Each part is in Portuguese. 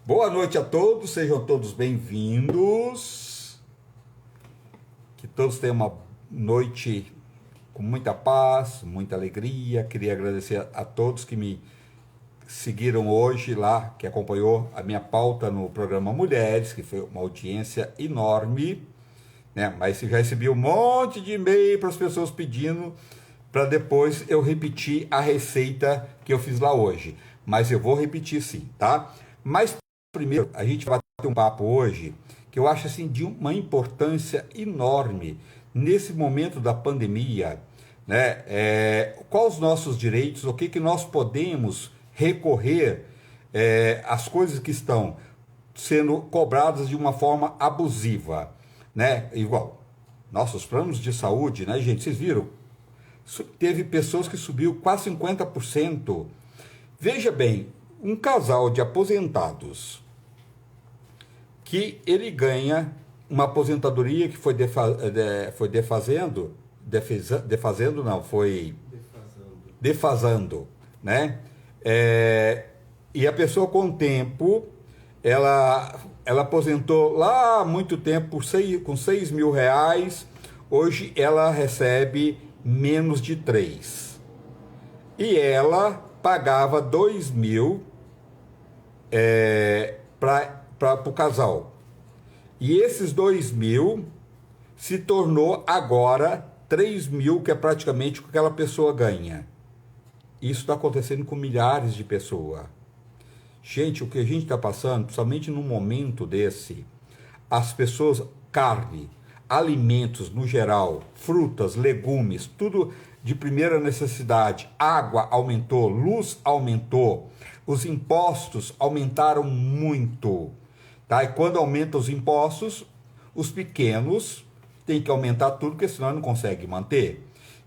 Boa noite a todos, sejam todos bem-vindos. Que todos tenham uma noite com muita paz, muita alegria. Queria agradecer a todos que me seguiram hoje lá, que acompanhou a minha pauta no programa Mulheres, que foi uma audiência enorme, né? Mas eu já recebi um monte de e-mail para as pessoas pedindo para depois eu repetir a receita que eu fiz lá hoje. Mas eu vou repetir sim, tá? Mas primeiro, a gente vai ter um papo hoje que eu acho assim de uma importância enorme nesse momento da pandemia, né? Quais os nossos direitos, o que que nós podemos recorrer às coisas que estão sendo cobradas de uma forma abusiva, né? Igual nossos planos de saúde, né, gente? Vocês viram? Teve pessoas que subiu quase 50%. Veja bem, um casal de aposentados que ele ganha uma aposentadoria que foi defasando, não, foi defasando, né? E a pessoa com o tempo, ela aposentou lá há muito tempo com 6 mil reais, hoje ela recebe menos de 3. E ela pagava 2 mil para o casal. E esses 2 mil se tornou agora 3 mil, que é praticamente o que aquela pessoa ganha. Isso está acontecendo com milhares de pessoas. Gente, o que a gente está passando, principalmente num momento desse, as pessoas, carne, alimentos no geral, frutas, legumes, tudo de primeira necessidade, água aumentou, luz aumentou, os impostos aumentaram muito, tá? E quando aumenta os impostos, os pequenos têm que aumentar tudo, porque senão não consegue manter.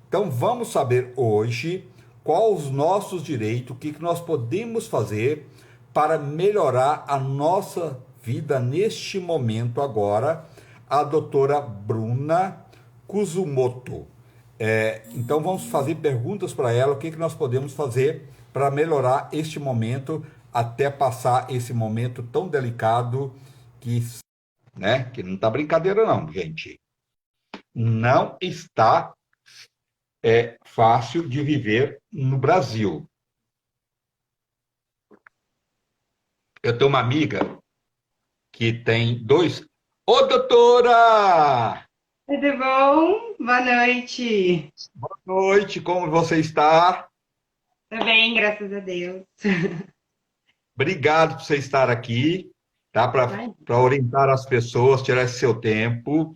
Então vamos saber hoje quais os nossos direitos, o que nós podemos fazer para melhorar a nossa vida neste momento agora. A doutora Bruna Kuzumoto. Então vamos fazer perguntas para ela, o que nós podemos fazer para melhorar este momento, até passar esse momento tão delicado que, né, que não está brincadeira não, gente. Não está fácil de viver no Brasil. Eu tenho uma amiga que tem dois... Ô, doutora! Tudo bom? Boa noite. Boa noite, como você está? Tudo bem, graças a Deus. Obrigado por você estar aqui, tá? Vai. Para orientar as pessoas, tirar esse seu tempo,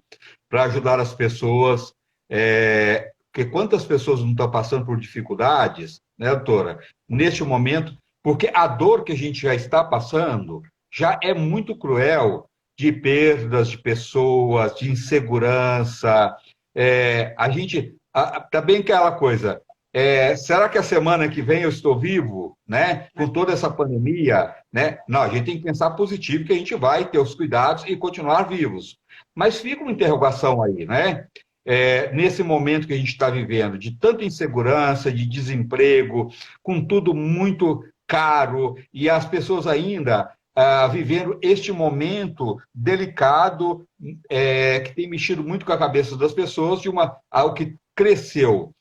para ajudar as pessoas. Porque quantas pessoas não estão passando por dificuldades, né, doutora? Neste momento, porque a dor que a gente já está passando já é muito cruel, de perdas de pessoas, de insegurança. A gente. Também aquela coisa. Será que a semana que vem eu estou vivo, né? Com toda essa pandemia, né? Não, a gente tem que pensar positivo que a gente vai ter os cuidados e continuar vivos. Mas fica uma interrogação aí, né? Nesse momento que a gente está vivendo, de tanta insegurança, de desemprego, com tudo muito caro, e as pessoas ainda vivendo este momento delicado, que tem mexido muito com a cabeça das pessoas, de algo que cresceu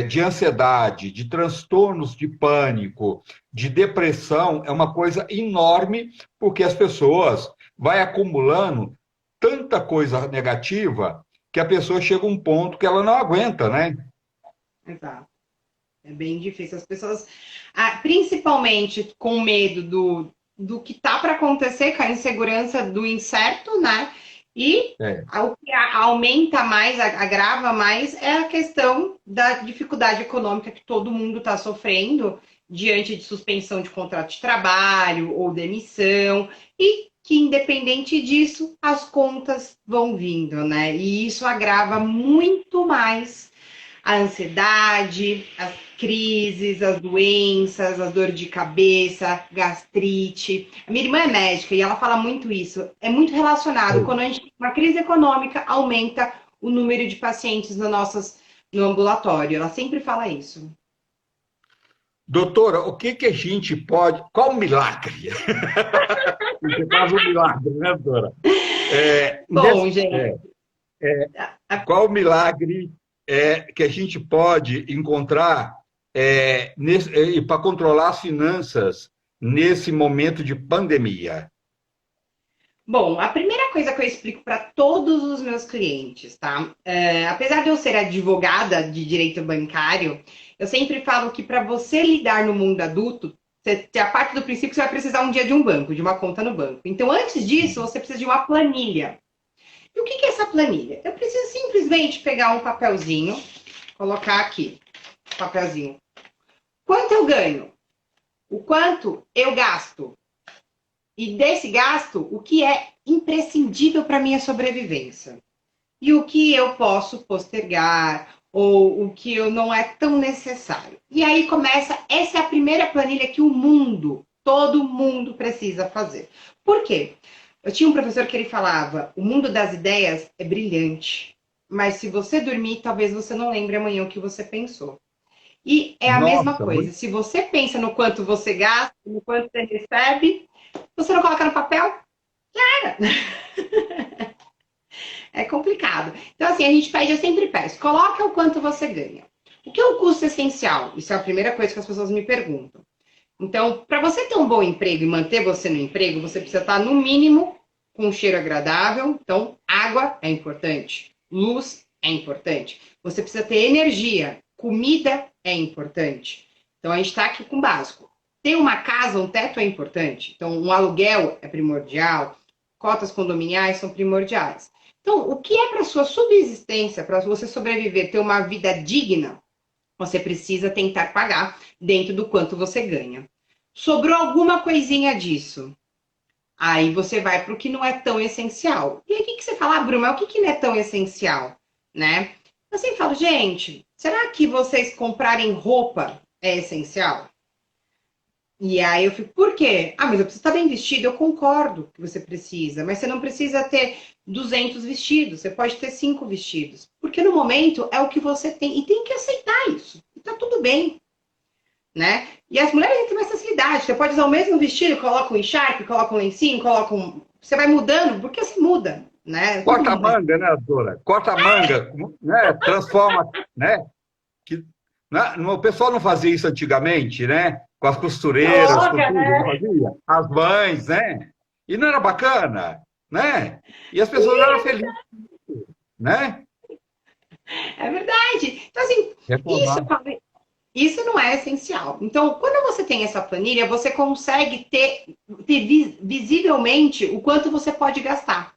de ansiedade, de transtornos de pânico, de depressão, é uma coisa enorme, porque as pessoas vai acumulando tanta coisa negativa que a pessoa chega a um ponto que ela não aguenta, né? Exato. É bem difícil. As pessoas, principalmente com medo do que tá para acontecer, com a insegurança do incerto, né? E É, o que aumenta mais, agrava mais, é a questão da dificuldade econômica que todo mundo está sofrendo diante de suspensão de contrato de trabalho ou demissão, e que, independente disso, as contas vão vindo, né? E isso agrava muito mais a ansiedade, as crises, as doenças, as dores de cabeça, gastrite. A minha irmã é médica e ela fala muito isso. É muito relacionado. Quando a gente tem uma crise econômica, aumenta o número de pacientes no ambulatório. Ela sempre fala isso. Doutora, o que que a gente pode. Qual o milagre? Você faz um milagre, né, doutora? Bom, gente, É, qual o milagre que a gente pode encontrar para controlar as finanças nesse momento de pandemia? bom, a primeira coisa que eu explico para todos os meus clientes, tá? Apesar de eu ser advogada de direito bancário, eu sempre falo que para você lidar no mundo adulto, a parte do princípio que você vai precisar um dia de um banco, de uma conta no banco. Então, antes disso, você precisa de uma planilha. E o que é essa planilha? Eu preciso simplesmente pegar um papelzinho, colocar aqui, papelzinho. Quanto eu ganho? O quanto eu gasto? E desse gasto, o que é imprescindível para minha sobrevivência? E o que eu posso postergar, ou o que eu não é tão necessário. E aí começa, essa é a primeira planilha que o mundo, todo mundo precisa fazer. Por quê? Eu tinha um professor que ele falava, o mundo das ideias é brilhante, mas se você dormir, talvez você não lembre amanhã o que você pensou. E é a mesma Nossa, coisa, se você pensa no quanto você gasta, no quanto você recebe, você não coloca no papel, cara. É complicado. Então, assim, a gente pede, eu sempre peço, coloca o quanto você ganha. O que é o custo essencial? Isso é a primeira coisa que as pessoas me perguntam. Então, para você ter um bom emprego e manter você no emprego, você precisa estar, no mínimo, com um cheiro agradável. Então, água é importante, luz é importante. Você precisa ter energia, comida é importante. Então, a gente está aqui com o básico. Ter uma casa, um teto é importante. Então, um aluguel é primordial, cotas condominiais são primordiais. Então, o que é para sua subsistência, para você sobreviver, ter uma vida digna, você precisa tentar pagar dentro do quanto você ganha. Sobrou alguma coisinha disso? Aí você vai para o que não é tão essencial. E aí o que você fala, Bruna, mas o que não é tão essencial? Né? Eu sempre falo, gente, será que vocês comprarem roupa é essencial? E aí eu fico, por quê? Ah, mas eu preciso estar bem vestido. Eu concordo que você precisa, mas você não precisa ter 200 vestidos, você pode ter 5 vestidos. Porque no momento é o que você tem, e tem que aceitar isso. E tá tudo bem, né? E as mulheres têm mais facilidade, você pode usar o mesmo vestido, coloca um encharpe, coloca um lencinho, coloca um... Você vai mudando, porque você muda, né? Todo Corta a mundo... manga, né, doutora? Corta a manga, né? Transforma, né? Que, o pessoal não fazia isso antigamente, né? Com as costureiras, com Coloca, tudo, não né? fazia? As mães, né? E não era bacana, né? E as pessoas eram felizes, né? É verdade. Então, assim, isso, Reformar. isso não é essencial. Então, quando você tem essa planilha, você consegue ter visivelmente o quanto você pode gastar.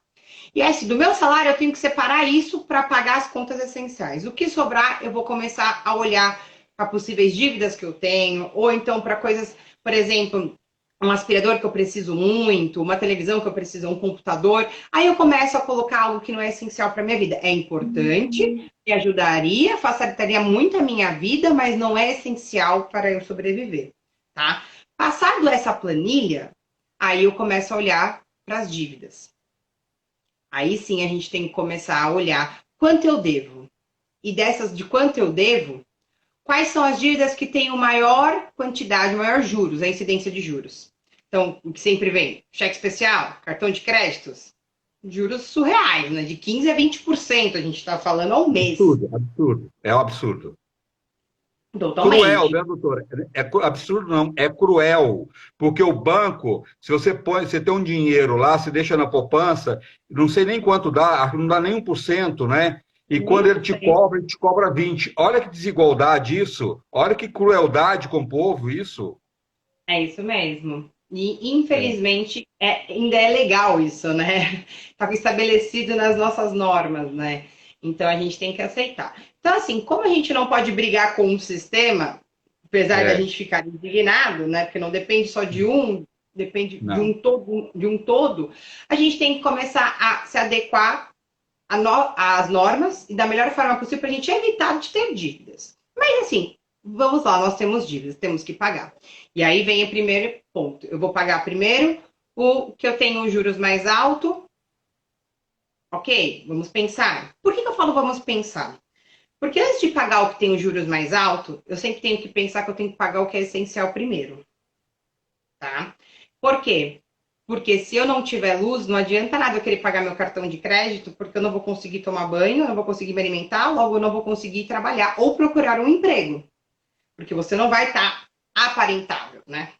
E é assim, do meu salário eu tenho que separar isso para pagar as contas essenciais. O que sobrar, eu vou começar a olhar para possíveis dívidas que eu tenho, ou então para coisas, por exemplo, um aspirador que eu preciso muito, uma televisão que eu preciso, um computador. Aí eu começo a colocar algo que não é essencial para minha vida. É importante, me ajudaria, facilitaria muito a minha vida, mas não é essencial para eu sobreviver, tá? Passado essa planilha, aí eu começo a olhar para as dívidas. Aí sim a gente tem que começar a olhar quanto eu devo. E dessas de quanto eu devo, quais são as dívidas que têm o maior quantidade, maior juros, a incidência de juros. Então, o que sempre vem, cheque especial, cartão de créditos, juros surreais, né? De 15 a 20% a gente está falando ao mês. Absurdo, absurdo. É um absurdo. Cruel, Totalmente. né, doutora? Absurdo não, é cruel, porque o banco, se você põe, você tem um dinheiro lá, se deixa na poupança, não sei nem quanto dá, acho que não dá nem 1%, né? E quando Nem ele te cobra 20. Olha que desigualdade isso, olha que crueldade com o povo isso. é isso mesmo. E, É, infelizmente, ainda é legal isso, né? Está estabelecido nas nossas normas, né? Então, a gente tem que aceitar. Então, assim, como a gente não pode brigar com um sistema, apesar da é, gente ficar indignado, né? Porque não depende só de um, depende não. de um todo, a gente tem que começar a se adequar às normas e da melhor forma possível para a gente evitar de ter dívidas. Mas, assim, vamos lá, nós temos dívidas, temos que pagar. E aí vem o primeiro ponto. Eu vou pagar primeiro o que eu tenho juros mais alto. Ok, vamos pensar. Por que eu falo vamos pensar? Porque antes de pagar o que tem os juros mais altos, eu sempre tenho que pensar que eu tenho que pagar o que é essencial primeiro, tá? Por quê? Porque se eu não tiver luz, não adianta nada eu querer pagar meu cartão de crédito, porque eu não vou conseguir tomar banho, eu não vou conseguir me alimentar, logo eu não vou conseguir trabalhar ou procurar um emprego. Porque você não vai estar aparentável, né?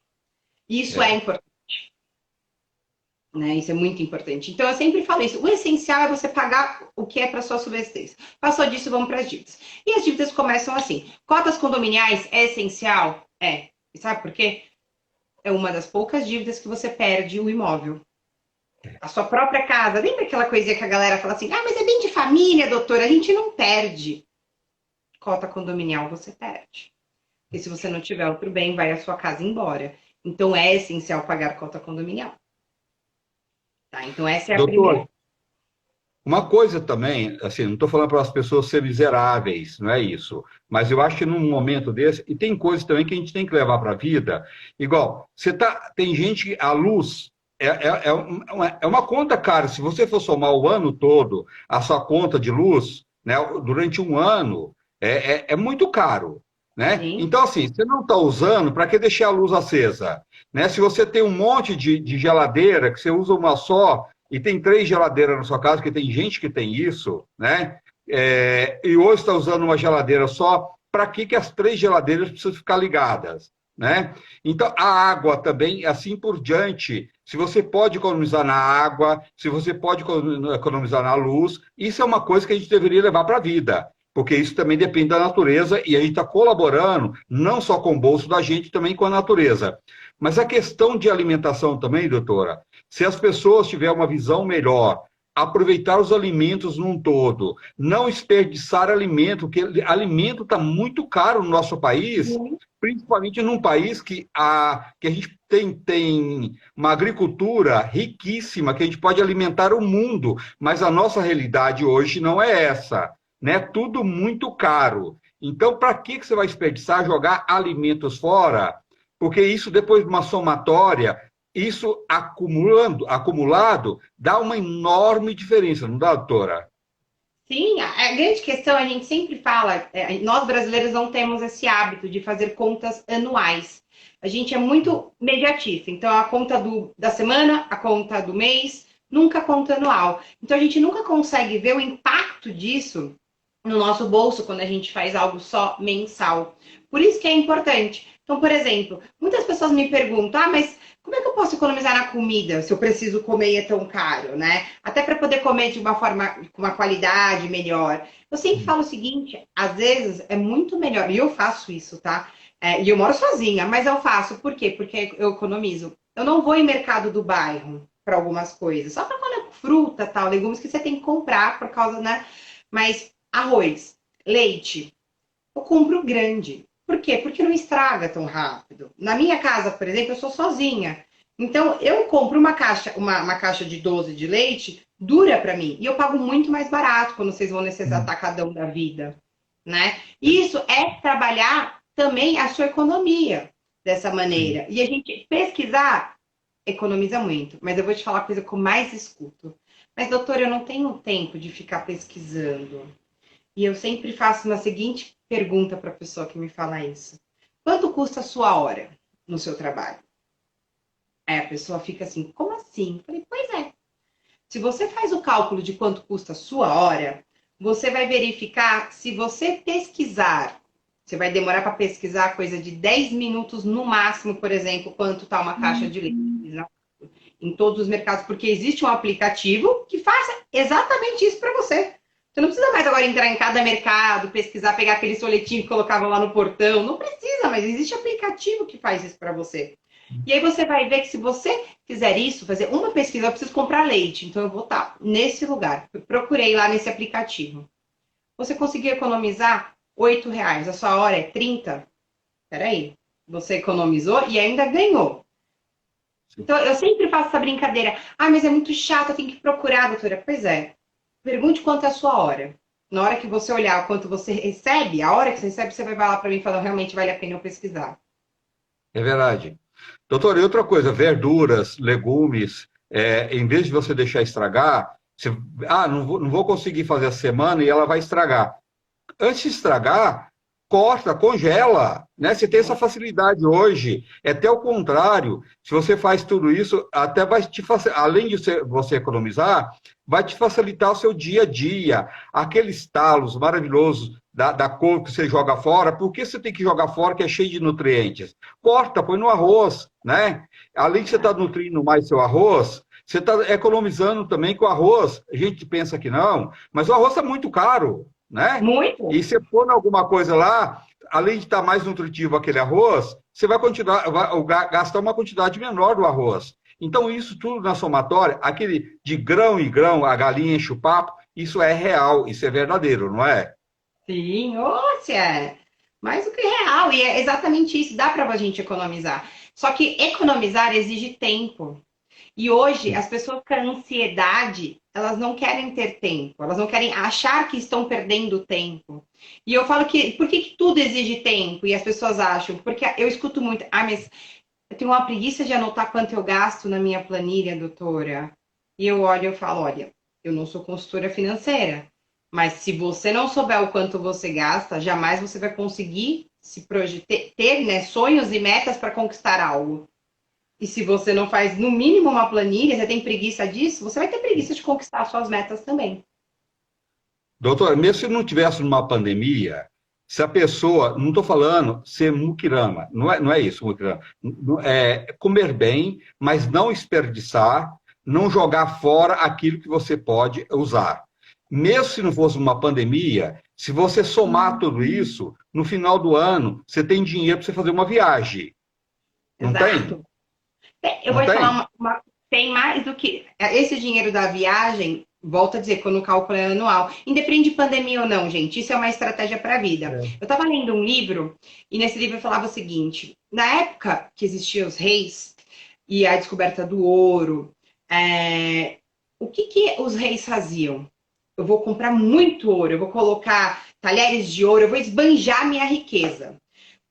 Isso é É. importante. Né? Isso é muito importante. Então, eu sempre falo isso. O essencial é você pagar o que é para sua subsistência. Passou disso, vamos para as dívidas. E as dívidas começam assim. Cotas condominiais é essencial? É. E sabe por quê? É uma das poucas dívidas que você perde o imóvel. A sua própria casa. Lembra aquela coisinha que a galera fala assim, ah, mas é bem de família, doutora, a gente não perde. Cota condominial você perde. E se você não tiver outro bem, vai a sua casa embora. Então, é essencial pagar cota condominial. Tá? Então, essa é a primeira. Doutor, uma coisa também, assim, não estou falando para as pessoas serem miseráveis, não é isso. Mas eu acho que num momento desse, e tem coisas também que a gente tem que levar para a vida, igual, tem gente que a luz é uma conta cara. Se você for somar o ano todo, a sua conta de luz, né, durante um ano, é muito caro. Né? Sim. Então, assim, você não está usando, para que deixar a luz acesa? Né? Se você tem um monte de geladeira, que você usa uma só, e tem 3 geladeiras na sua casa, que tem gente que tem isso, né? E hoje está usando uma geladeira só, para que as 3 geladeiras precisam ficar ligadas? Né? Então, a água também, assim por diante. Se você pode economizar na água, se você pode economizar na luz, isso é uma coisa que a gente deveria levar para a vida, porque isso também depende da natureza e a gente está colaborando não só com o bolso da gente, também com a natureza. Mas a questão de alimentação também, doutora, se as pessoas tiverem uma visão melhor, aproveitar os alimentos num todo, não desperdiçar alimento, porque alimento está muito caro no nosso país, principalmente num país que a gente tem uma agricultura riquíssima, que a gente pode alimentar o mundo, mas a nossa realidade hoje não é essa, né? Tudo muito caro. Então, para que você vai desperdiçar, jogar alimentos fora? Porque isso, depois de uma somatória, isso acumulado, dá uma enorme diferença, não dá, doutora? Sim, a grande questão, a gente sempre fala, nós brasileiros não temos esse hábito de fazer contas anuais. A gente é muito mediatista, então a conta da semana, a conta do mês, nunca a conta anual. Então a gente nunca consegue ver o impacto disso no nosso bolso quando a gente faz algo só mensal. Por isso que é importante. Então, por exemplo, muitas pessoas me perguntam, ah, mas como é que eu posso economizar na comida se eu preciso comer e é tão caro, né? Até para poder comer de uma forma, com uma qualidade melhor. Eu sempre falo o seguinte, às vezes é muito melhor, e eu faço isso, tá? E eu moro sozinha, mas eu faço. Por quê? Porque eu economizo. Eu não vou em mercado do bairro para algumas coisas, só para quando é fruta, tal, legumes que você tem que comprar por causa, né? Mas arroz, leite, eu compro grande. Por quê? Porque não estraga tão rápido. Na minha casa, por exemplo, eu sou sozinha. Então, eu compro uma caixa de 12 de leite, dura para mim. E eu pago muito mais barato quando vocês vão nesse atacadão da vida. Né? Isso é trabalhar também a sua economia dessa maneira. E a gente pesquisar, economiza muito. Mas eu vou te falar a coisa que eu mais escuto. Mas, doutora, eu não tenho tempo de ficar pesquisando. E eu sempre faço uma seguinte pergunta para a pessoa que me fala isso. Quanto custa a sua hora no seu trabalho? Aí a pessoa fica assim, como assim? Eu falei, pois é. Se você faz o cálculo de quanto custa a sua hora, você vai verificar se você pesquisar, você vai demorar para pesquisar coisa de 10 minutos no máximo, por exemplo, quanto está uma caixa de leite em todos os mercados, porque existe um aplicativo que faça exatamente isso para você. Você não precisa mais agora entrar em cada mercado, pesquisar, pegar aquele soletinho que colocava lá no portão. Não precisa, mas existe aplicativo que faz isso para você. E aí você vai ver que se você fizer isso, fazer uma pesquisa, eu preciso comprar leite, então eu vou estar nesse lugar. Eu procurei lá nesse aplicativo. Você conseguiu economizar R$ 8, a sua hora é 30? Peraí, você economizou e ainda ganhou. Então eu sempre faço essa brincadeira. Ah, mas é muito chato, eu tenho que procurar, doutora. Pois é. Pergunte quanto é a sua hora. Na hora que você olhar quanto você recebe, a hora que você recebe, você vai falar para mim e falar, realmente vale a pena eu pesquisar. É verdade. Doutor, e outra coisa, verduras, legumes, em vez de você deixar estragar, não vou conseguir fazer a semana e ela vai estragar. Antes de estragar, corta, congela, né? Você tem essa facilidade hoje. É até o contrário. Se você faz tudo isso, até vai te além de você economizar, vai te facilitar o seu dia a dia. Aqueles talos maravilhosos da cor que você joga fora, por que você tem que jogar fora que é cheio de nutrientes? Corta, põe no arroz, né? Além de você estar nutrindo mais seu arroz, você está economizando também com o arroz. A gente pensa que não, mas o arroz está muito caro, né? Muito. E se pôr alguma coisa lá, além de estar mais nutritivo aquele arroz, você vai continuar, gastar uma quantidade menor do arroz. Então, isso tudo na somatória, aquele de grão em grão, a galinha enche o papo, isso é real, isso é verdadeiro, não é? Sim, se é mais do que real. E é exatamente isso, dá para a gente economizar. Só que economizar exige tempo. E hoje, as pessoas com ansiedade, elas não querem ter tempo, elas não querem achar que estão perdendo tempo. E eu falo que, por que tudo exige tempo? E as pessoas acham, porque eu escuto muito, mas eu tenho uma preguiça de anotar quanto eu gasto na minha planilha, doutora. E eu olho e falo, olha, eu não sou consultora financeira, mas se você não souber o quanto você gasta, jamais você vai conseguir se ter, né, sonhos e metas para conquistar algo. E se você não faz, no mínimo, uma planilha, você tem preguiça disso, você vai ter preguiça de conquistar suas metas também. Doutor, mesmo se não tivesse numa pandemia, se a pessoa, não estou falando ser muquirana, não é isso, muquirana, é comer bem, mas não desperdiçar, não jogar fora aquilo que você pode usar. Mesmo se não fosse uma pandemia, se você somar tudo isso, no final do ano, você tem dinheiro para você fazer uma viagem. Não tem? Exato. Eu Não vou te tem? falar tem mais do que esse dinheiro da viagem, volto a dizer, quando o cálculo é anual. Independe de pandemia ou não, gente, isso é uma estratégia para a vida. É. Eu estava lendo um livro, e nesse livro falava o seguinte: na época que existiam os reis e a descoberta do ouro, o que os reis faziam? Eu vou comprar muito ouro, eu vou colocar talheres de ouro, eu vou esbanjar minha riqueza.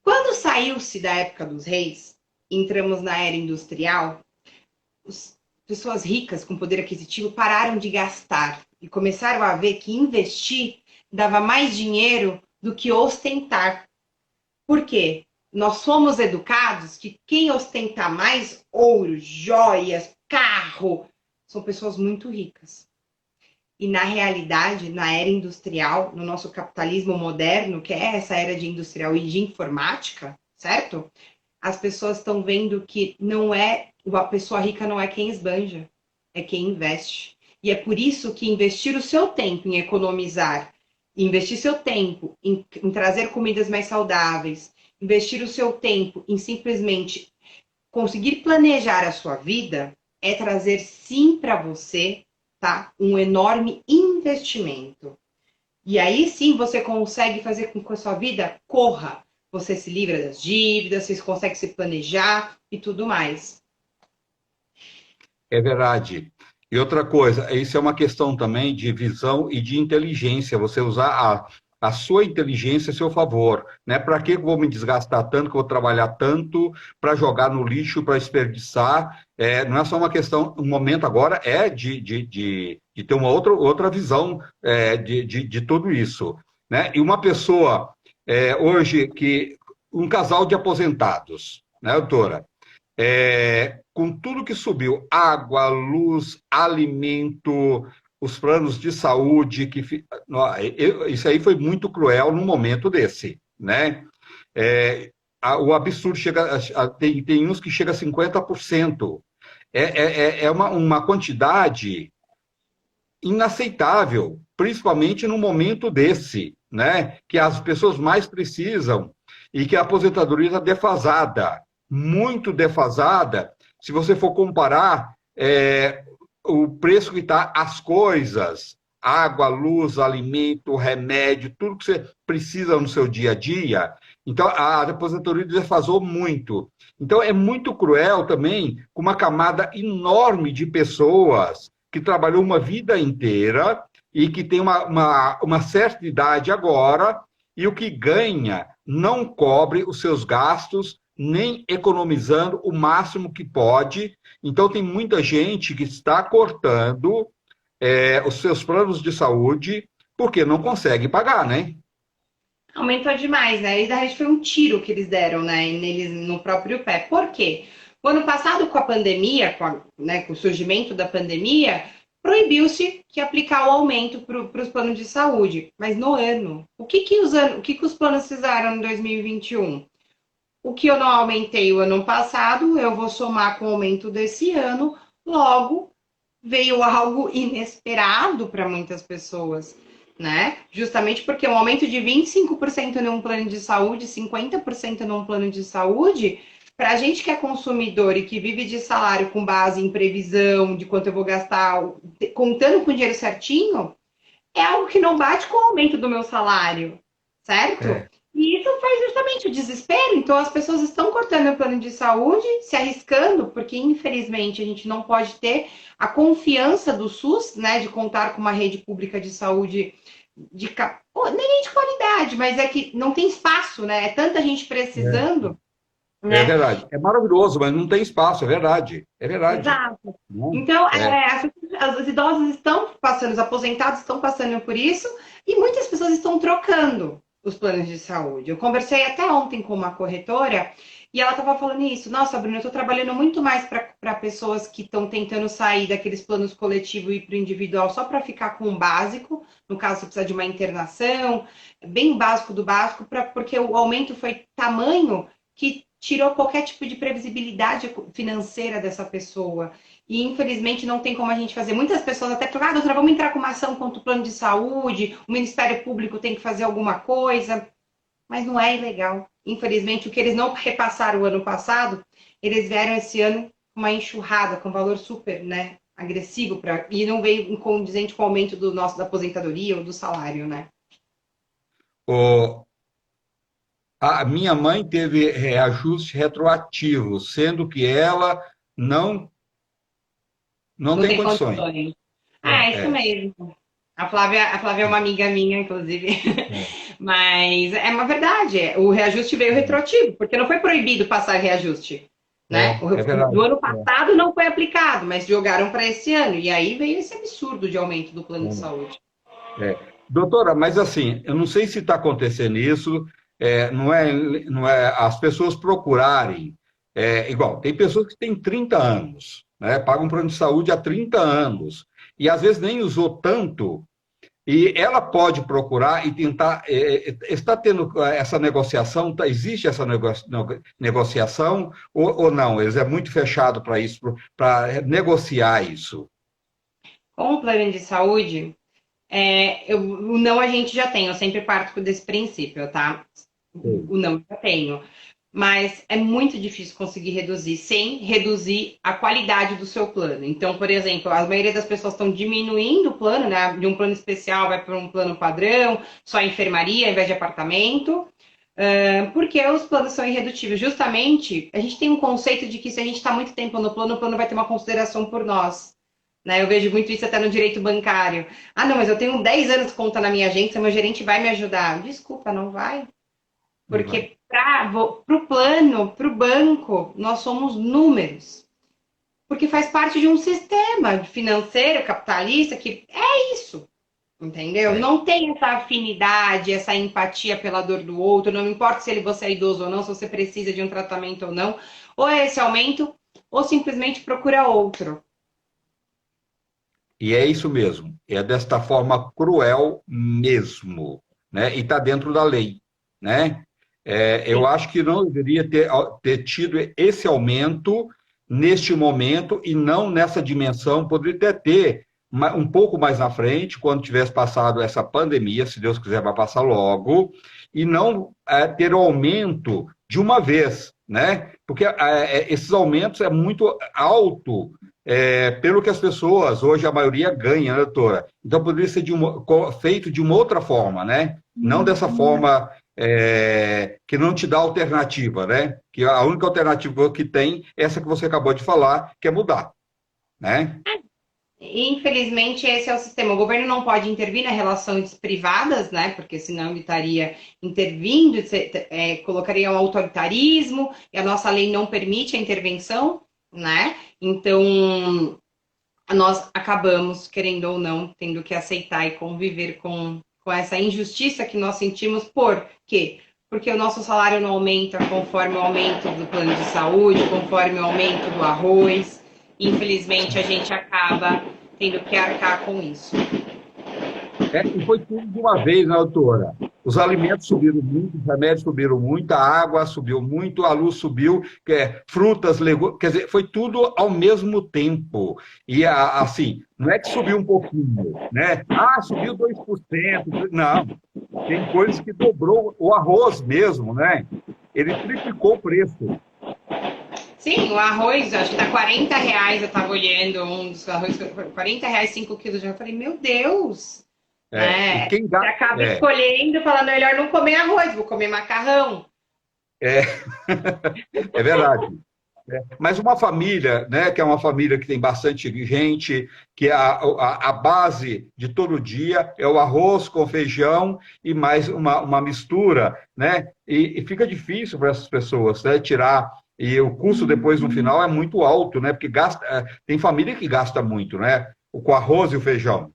Quando saiu-se da época dos reis, entramos na era industrial, as pessoas ricas com poder aquisitivo pararam de gastar e começaram a ver que investir dava mais dinheiro do que ostentar. Por quê? Nós somos educados que quem ostenta mais ouro, joias, carro, são pessoas muito ricas. E na realidade, na era industrial, no nosso capitalismo moderno, que é essa era de industrial e de informática, certo? As pessoas estão vendo que não é a pessoa rica não é quem esbanja, é quem investe. E é por isso que investir o seu tempo em economizar, investir seu tempo em trazer comidas mais saudáveis, investir o seu tempo em simplesmente conseguir planejar a sua vida, é trazer sim para você, tá, um enorme investimento. E aí sim você consegue fazer com que a sua vida corra. Você se livra das dívidas, você consegue se planejar e tudo mais. É verdade. E outra coisa, isso é uma questão também de visão e de inteligência, você usar a sua inteligência a seu favor, né? Para que eu vou me desgastar tanto, que eu vou trabalhar tanto para jogar no lixo, para desperdiçar? Não é só uma questão, o momento agora é de ter uma outra visão de tudo isso, né? E uma pessoa, hoje, um casal de aposentados, né, doutora? Com tudo que subiu, água, luz, alimento, os planos de saúde, isso aí foi muito cruel num momento desse, né? O absurdo tem uns que chega a 50%. É uma quantidade inaceitável, principalmente num momento desse, né? Que as pessoas mais precisam e que a aposentadoria está defasada, muito defasada, se você for comparar o preço que está as coisas, água, luz, alimento, remédio, tudo que você precisa no seu dia a dia. Então, a aposentadoria defasou muito. Então, é muito cruel também com uma camada enorme de pessoas que trabalhou uma vida inteira e que tem uma certa idade agora e o que ganha não cobre os seus gastos, nem economizando o máximo que pode. Então, tem muita gente que está cortando os seus planos de saúde porque não consegue pagar, né? Aumentou demais, né? E na verdade foi um tiro que eles deram, né, neles no próprio pé. Por quê? O ano passado, com a pandemia, com o surgimento da pandemia, proibiu-se que aplicar o aumento para os planos de saúde. Mas no ano, o que que os planos fizeram em 2021? O que eu não aumentei o ano passado, eu vou somar com o aumento desse ano, logo veio algo inesperado para muitas pessoas, né? Justamente porque um aumento de 25% num plano de saúde, 50% num plano de saúde, para a gente que é consumidor e que vive de salário com base em previsão de quanto eu vou gastar, contando com o dinheiro certinho, é algo que não bate com o aumento do meu salário, certo? É, E isso faz justamente o desespero. Então, as pessoas estão cortando o plano de saúde, se arriscando, porque infelizmente a gente não pode ter a confiança do SUS, né, de contar com uma rede pública de saúde nem de qualidade, mas é que não tem espaço, né? É tanta gente precisando, é né? verdade. É maravilhoso, mas não tem espaço, é verdade. É verdade. Exato. Né? Então, É, os idosos estão passando, os aposentados estão passando por isso, e muitas pessoas estão trocando os planos de saúde. Eu conversei até ontem com uma corretora e ela estava falando isso. Nossa, Bruna, eu estou trabalhando muito mais para pessoas que estão tentando sair daqueles planos coletivos e para o individual só para ficar com o básico. No caso, você precisa de uma internação, bem básico do básico, porque o aumento foi tamanho que tirou qualquer tipo de previsibilidade financeira dessa pessoa. E, infelizmente, não tem como a gente fazer. Muitas pessoas até falam, doutora, vamos entrar com uma ação contra o plano de saúde, o Ministério Público tem que fazer alguma coisa, mas não é ilegal. Infelizmente, o que eles não repassaram o ano passado, eles vieram esse ano com uma enxurrada, com um valor super, né, agressivo, e não veio condizente com o aumento da aposentadoria ou do salário, né? o, a minha mãe teve reajuste retroativo, sendo que ela não, não Não tem tem condições. condições. Ah, é isso É, mesmo. A Flávia é uma amiga minha, inclusive. é, Mas é uma verdade. O reajuste veio retroativo, porque não foi proibido passar reajuste. Né? é Do verdade. ano passado não foi aplicado, mas jogaram para esse ano. E aí veio esse absurdo de aumento do plano de saúde. Doutora, mas assim, eu não sei se está acontecendo isso, não é as pessoas procurarem, igual, tem pessoas que têm 30 anos, né, pagam plano de saúde há 30 anos, e às vezes nem usou tanto, e ela pode procurar e tentar, está tendo essa negociação, existe essa negociação, ou não? Eles é muito fechado para isso, para negociar isso. Com o plano de saúde, o não a gente já tem, eu sempre parto desse princípio, tá? O não já tenho. Mas é muito difícil conseguir reduzir sem reduzir a qualidade do seu plano. Então, por exemplo, a maioria das pessoas estão diminuindo o plano, né? De um plano especial vai para um plano padrão, só enfermaria ao invés de apartamento, porque os planos são irredutíveis. Justamente, a gente tem um conceito de que se a gente está muito tempo no plano, o plano vai ter uma consideração por nós. Né? Eu vejo muito isso até no direito bancário. Ah, não, mas eu tenho 10 anos de conta na minha agência, meu gerente vai me ajudar. Desculpa, não vai. Não vai. Porque para o plano, para o banco, nós somos números. Porque faz parte de um sistema financeiro, capitalista, que é isso. Entendeu? É. Não tem essa afinidade, essa empatia pela dor do outro. Não importa se você é idoso ou não, se você precisa de um tratamento ou não. Ou é esse aumento, ou simplesmente procura outro. E é isso mesmo, é desta forma cruel mesmo, né? E está dentro da lei, né? Eu acho que não deveria ter tido esse aumento neste momento e não nessa dimensão, poderia até ter um pouco mais na frente, quando tivesse passado essa pandemia, se Deus quiser vai passar logo, e não ter o aumento de uma vez, né? Porque esses aumentos é muito alto pelo que as pessoas, hoje a maioria ganha, né, doutora? Então poderia ser feito de uma outra forma, né? Não dessa forma que não te dá alternativa, né? Que a única alternativa que tem é essa que você acabou de falar, que é mudar, né? Infelizmente, esse é o sistema. O governo não pode intervir nas relações privadas, né? Porque senão ele estaria intervindo, colocaria um autoritarismo, e a nossa lei não permite a intervenção, né? Então, nós acabamos, querendo ou não, tendo que aceitar e conviver com com essa injustiça que nós sentimos. Por quê? Porque o nosso salário não aumenta conforme o aumento do plano de saúde, conforme o aumento do arroz. Infelizmente, a gente acaba tendo que arcar com isso. E foi tudo de uma vez, né, doutora? Os alimentos subiram muito, os remédios subiram muito, a água subiu muito, a luz subiu, frutas, legumes, quer dizer, foi tudo ao mesmo tempo. E, assim, não é que subiu um pouquinho, né? Ah, subiu 2%. Não, tem coisas que dobrou, o arroz mesmo, né? Ele triplicou o preço. Sim, o arroz, acho que tá R$ 40, eu tava olhando um dos arroz, R$ 40, 5 quilos. Já falei, meu Deus, E né? quem Você gasta. acaba escolhendo, falando, melhor não comer arroz, vou comer macarrão. É, é verdade. Mas uma família, né, que é uma família que tem bastante gente, que a base de todo dia é o arroz com feijão e mais uma mistura, né? E fica difícil para essas pessoas, né, tirar. E o custo depois, no final, é muito alto, né? Porque tem família que gasta muito, né? Com o arroz e o feijão.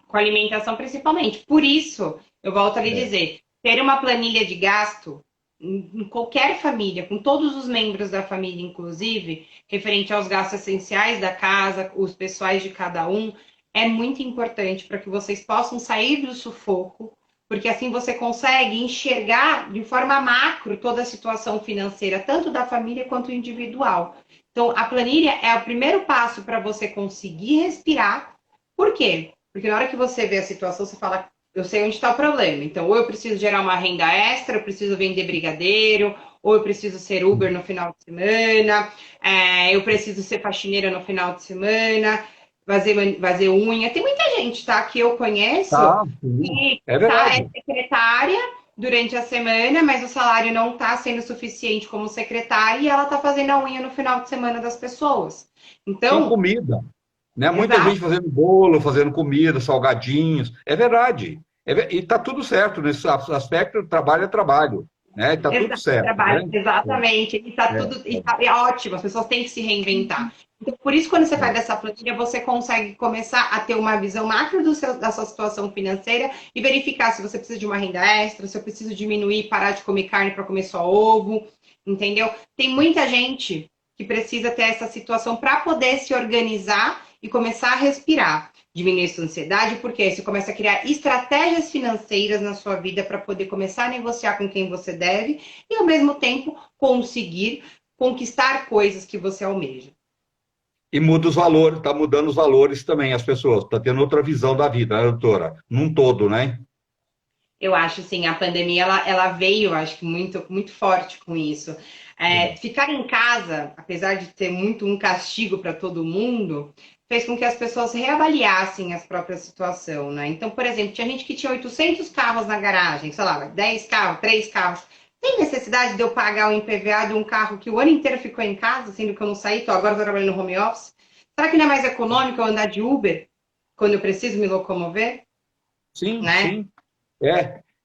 Com alimentação principalmente. Por isso, eu volto a lhe dizer, ter uma planilha de gasto em qualquer família, com todos os membros da família, inclusive, referente aos gastos essenciais da casa, os pessoais de cada um, é muito importante para que vocês possam sair do sufoco, porque assim você consegue enxergar de forma macro toda a situação financeira, tanto da família quanto individual. Então, a planilha é o primeiro passo para você conseguir respirar. Por quê? Porque na hora que você vê a situação, você fala, eu sei onde está o problema. Então, ou eu preciso gerar uma renda extra, eu preciso vender brigadeiro, ou eu preciso ser Uber no final de semana, eu preciso ser faxineira no final de semana, fazer unha. Tem muita gente, tá, que eu conheço Tá, sim. que É é verdade. secretária durante a semana, mas o salário não está sendo suficiente como secretária e ela está fazendo a unha no final de semana das pessoas. Sem Então, comida. Né? Muita exato. gente fazendo bolo, fazendo comida, salgadinhos. É verdade. E está tudo certo nesse aspecto, trabalho é trabalho. Né? Está tudo Exato, certo. trabalho, Né? exatamente. E tá tudo, é ótimo, as pessoas têm que se reinventar. Então, por isso, quando você faz É. dessa planilha, você consegue começar a ter uma visão macro da sua situação financeira e verificar se você precisa de uma renda extra, se eu preciso diminuir, parar de comer carne para comer só ovo, entendeu? Tem muita gente que precisa ter essa situação para poder se organizar e começar a respirar. Diminuir sua ansiedade, porque aí você começa a criar estratégias financeiras na sua vida para poder começar a negociar com quem você deve e, ao mesmo tempo, conseguir conquistar coisas que você almeja. E muda os valores, está mudando os valores também, as pessoas. Está tendo outra visão da vida, né, doutora? Num todo, né? Eu acho, assim, a pandemia, ela veio, acho que muito, muito forte com isso. Ficar em casa, apesar de ter muito um castigo para todo mundo, fez com que as pessoas reavaliassem a própria situação, né? Então, por exemplo, tinha gente que tinha 800 carros na garagem, sei lá, 10 carros, 3 carros. Tem necessidade de eu pagar o IPVA de um carro que o ano inteiro ficou em casa, sendo que eu não saí, agora estou trabalhando no home office? Será que não é mais econômico eu andar de Uber quando eu preciso me locomover, Sim, né? sim.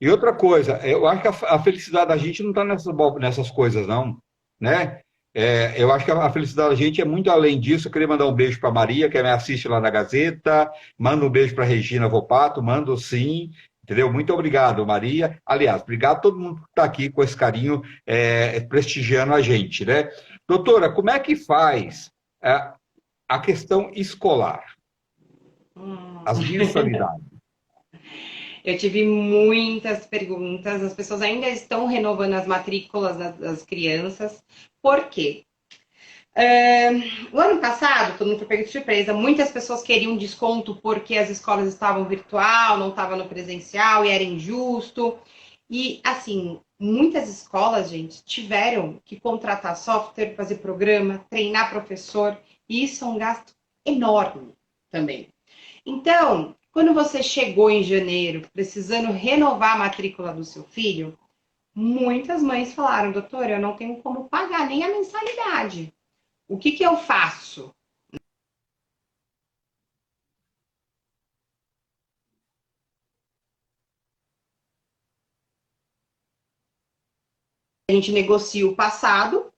E outra coisa, eu acho que a felicidade da gente não está nessas coisas, não, né? Eu acho que a felicidade da gente é muito além disso. Eu queria mandar um beijo para Maria, que me assiste lá na Gazeta. Manda um beijo para Regina Volpato, mando sim, entendeu? Muito obrigado, Maria. Aliás, obrigado a todo mundo que está aqui com esse carinho, prestigiando a gente, né? Doutora, como é que faz a questão escolar, as mensalidades? Eu tive muitas perguntas, as pessoas ainda estão renovando as matrículas das crianças. Por quê? O ano passado, todo mundo foi pego de surpresa, muitas pessoas queriam desconto porque as escolas estavam virtual, não estavam no presencial e era injusto. E, assim, muitas escolas, gente, tiveram que contratar software, fazer programa, treinar professor, e isso é um gasto enorme também. Então, quando você chegou em janeiro precisando renovar a matrícula do seu filho, muitas mães falaram, doutora, eu não tenho como pagar nem a mensalidade. O que que eu faço? A gente negocia o passado,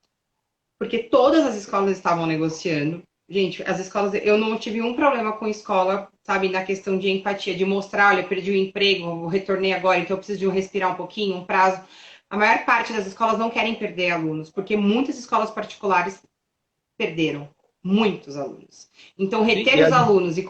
porque todas as escolas estavam negociando. Gente, as escolas, eu não tive um problema com escola, sabe, na questão de empatia, de mostrar, olha, eu perdi o emprego, eu retornei agora, então eu preciso de respirar um pouquinho, um prazo. A maior parte das escolas não querem perder alunos, porque muitas escolas particulares perderam muitos alunos. Então, Sim, reter os alunos é.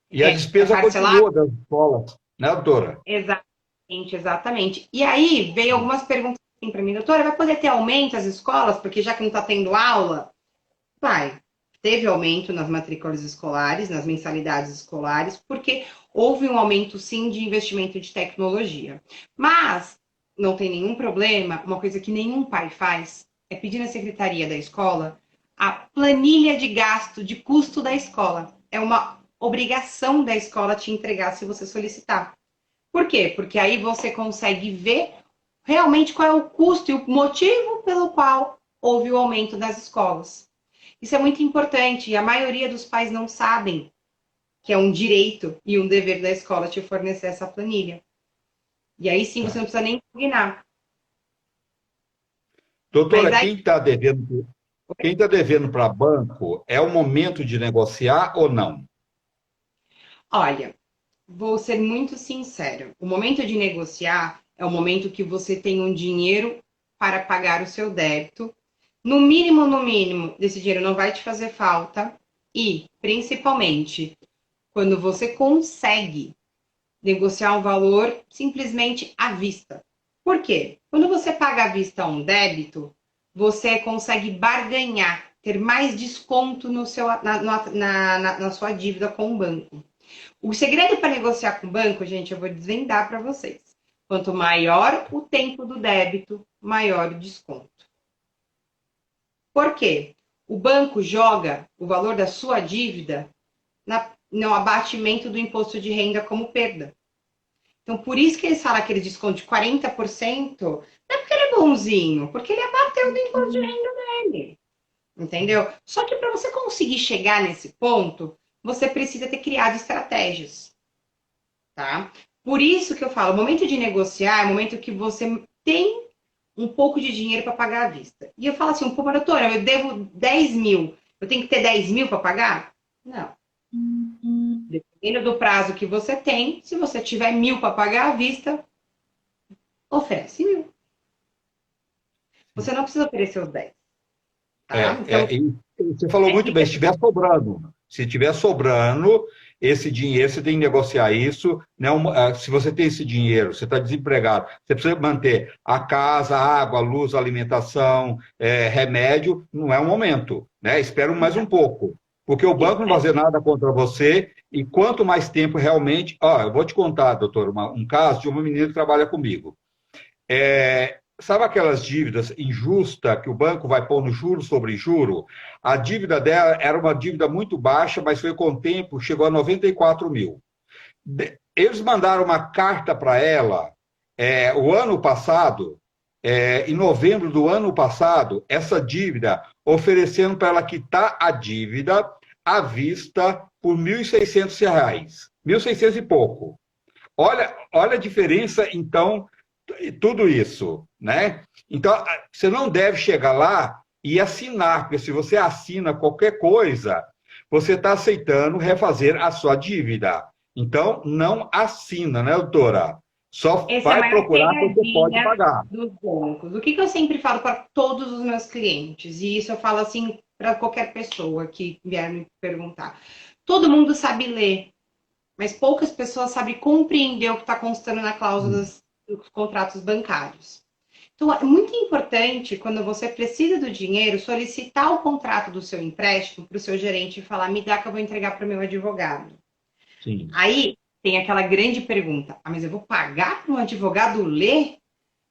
E a despesa parcelar, continua das escolas, né, doutora? exatamente, exatamente. E aí, veio algumas perguntas assim para mim, doutora, vai poder ter aumento as escolas, porque já que não está tendo aula? Vai. Teve aumento nas matrículas escolares, nas mensalidades escolares, porque houve um aumento, sim, de investimento de tecnologia. Mas não tem nenhum problema, uma coisa que nenhum pai faz é pedir na secretaria da escola a planilha de gasto, de custo da escola. É uma obrigação da escola te entregar se você solicitar. Por quê? Porque aí você consegue ver realmente qual é o custo e o motivo pelo qual houve o aumento das escolas. Isso é muito importante e a maioria dos pais não sabem que é um direito e um dever da escola te fornecer essa planilha. E aí sim você Tá. não precisa nem impugnar. Mas Doutora, aí, quem tá devendo para banco, é o momento de negociar ou não? olha, vou ser muito sincera. O momento de negociar é o momento que você tem um dinheiro para pagar o seu débito. No mínimo, esse dinheiro não vai te fazer falta. E, principalmente, quando você consegue negociar um valor simplesmente à vista. Por quê? Quando você paga à vista um débito, você consegue barganhar, ter mais desconto no seu, na sua dívida com o banco. O segredo para negociar com o banco, gente, eu vou desvendar para vocês. Quanto maior o tempo do débito, maior o desconto. Por quê? O banco joga o valor da sua dívida no abatimento do imposto de renda como perda. Então, por isso que eles falam aquele desconto de 40%, não é porque ele é bonzinho, porque ele abateu do imposto de renda dele. Entendeu? Só que para você conseguir chegar nesse ponto, você precisa ter criado estratégias, tá? Por isso que eu falo, o momento de negociar é o momento que você tem um pouco de dinheiro para pagar à vista. E eu falo assim, pô, doutora, eu devo 10 mil, eu tenho que ter 10 mil para pagar? Não. Dependendo do prazo que você tem, se você tiver 1.000 para pagar à vista, oferece 1.000. Você não precisa oferecer os 10, tá? Então, E você falou muito bem, se estiver sobrando esse dinheiro, você tem que negociar isso, né? Se você tem esse dinheiro, você está desempregado, você precisa manter a casa, a água, a luz, a alimentação, remédio, não é o momento, né? Espera mais um pouco, porque o banco não vai fazer nada contra você, e quanto mais tempo realmente... eu vou te contar, doutor, um caso de uma menina que trabalha comigo. Sabe aquelas dívidas injustas que o banco vai pondo juro sobre juro? A dívida dela era uma dívida muito baixa, mas foi com o tempo, chegou a 94 mil. Eles mandaram uma carta para ela o ano passado, em novembro do ano passado, essa dívida, oferecendo para ela quitar a dívida à vista por R$ 1.600, 1.600 e pouco. Olha a diferença, então, tudo isso, né? Então, você não deve chegar lá e assinar, porque se você assina qualquer coisa, você está aceitando refazer a sua dívida. Então, não assina, né, doutora? Só essa é a vai maior procurar quando você pode pegadinha pagar. dos bancos. O que eu sempre falo para todos os meus clientes, e isso eu falo assim para qualquer pessoa que vier me perguntar. Todo mundo sabe ler, mas poucas pessoas sabem compreender o que está constando na cláusula dos contratos bancários. Então, é muito importante, quando você precisa do dinheiro, solicitar o contrato do seu empréstimo para o seu gerente e falar: me dá que eu vou entregar para o meu advogado. Sim. Aí tem aquela grande pergunta: mas eu vou pagar para um advogado ler?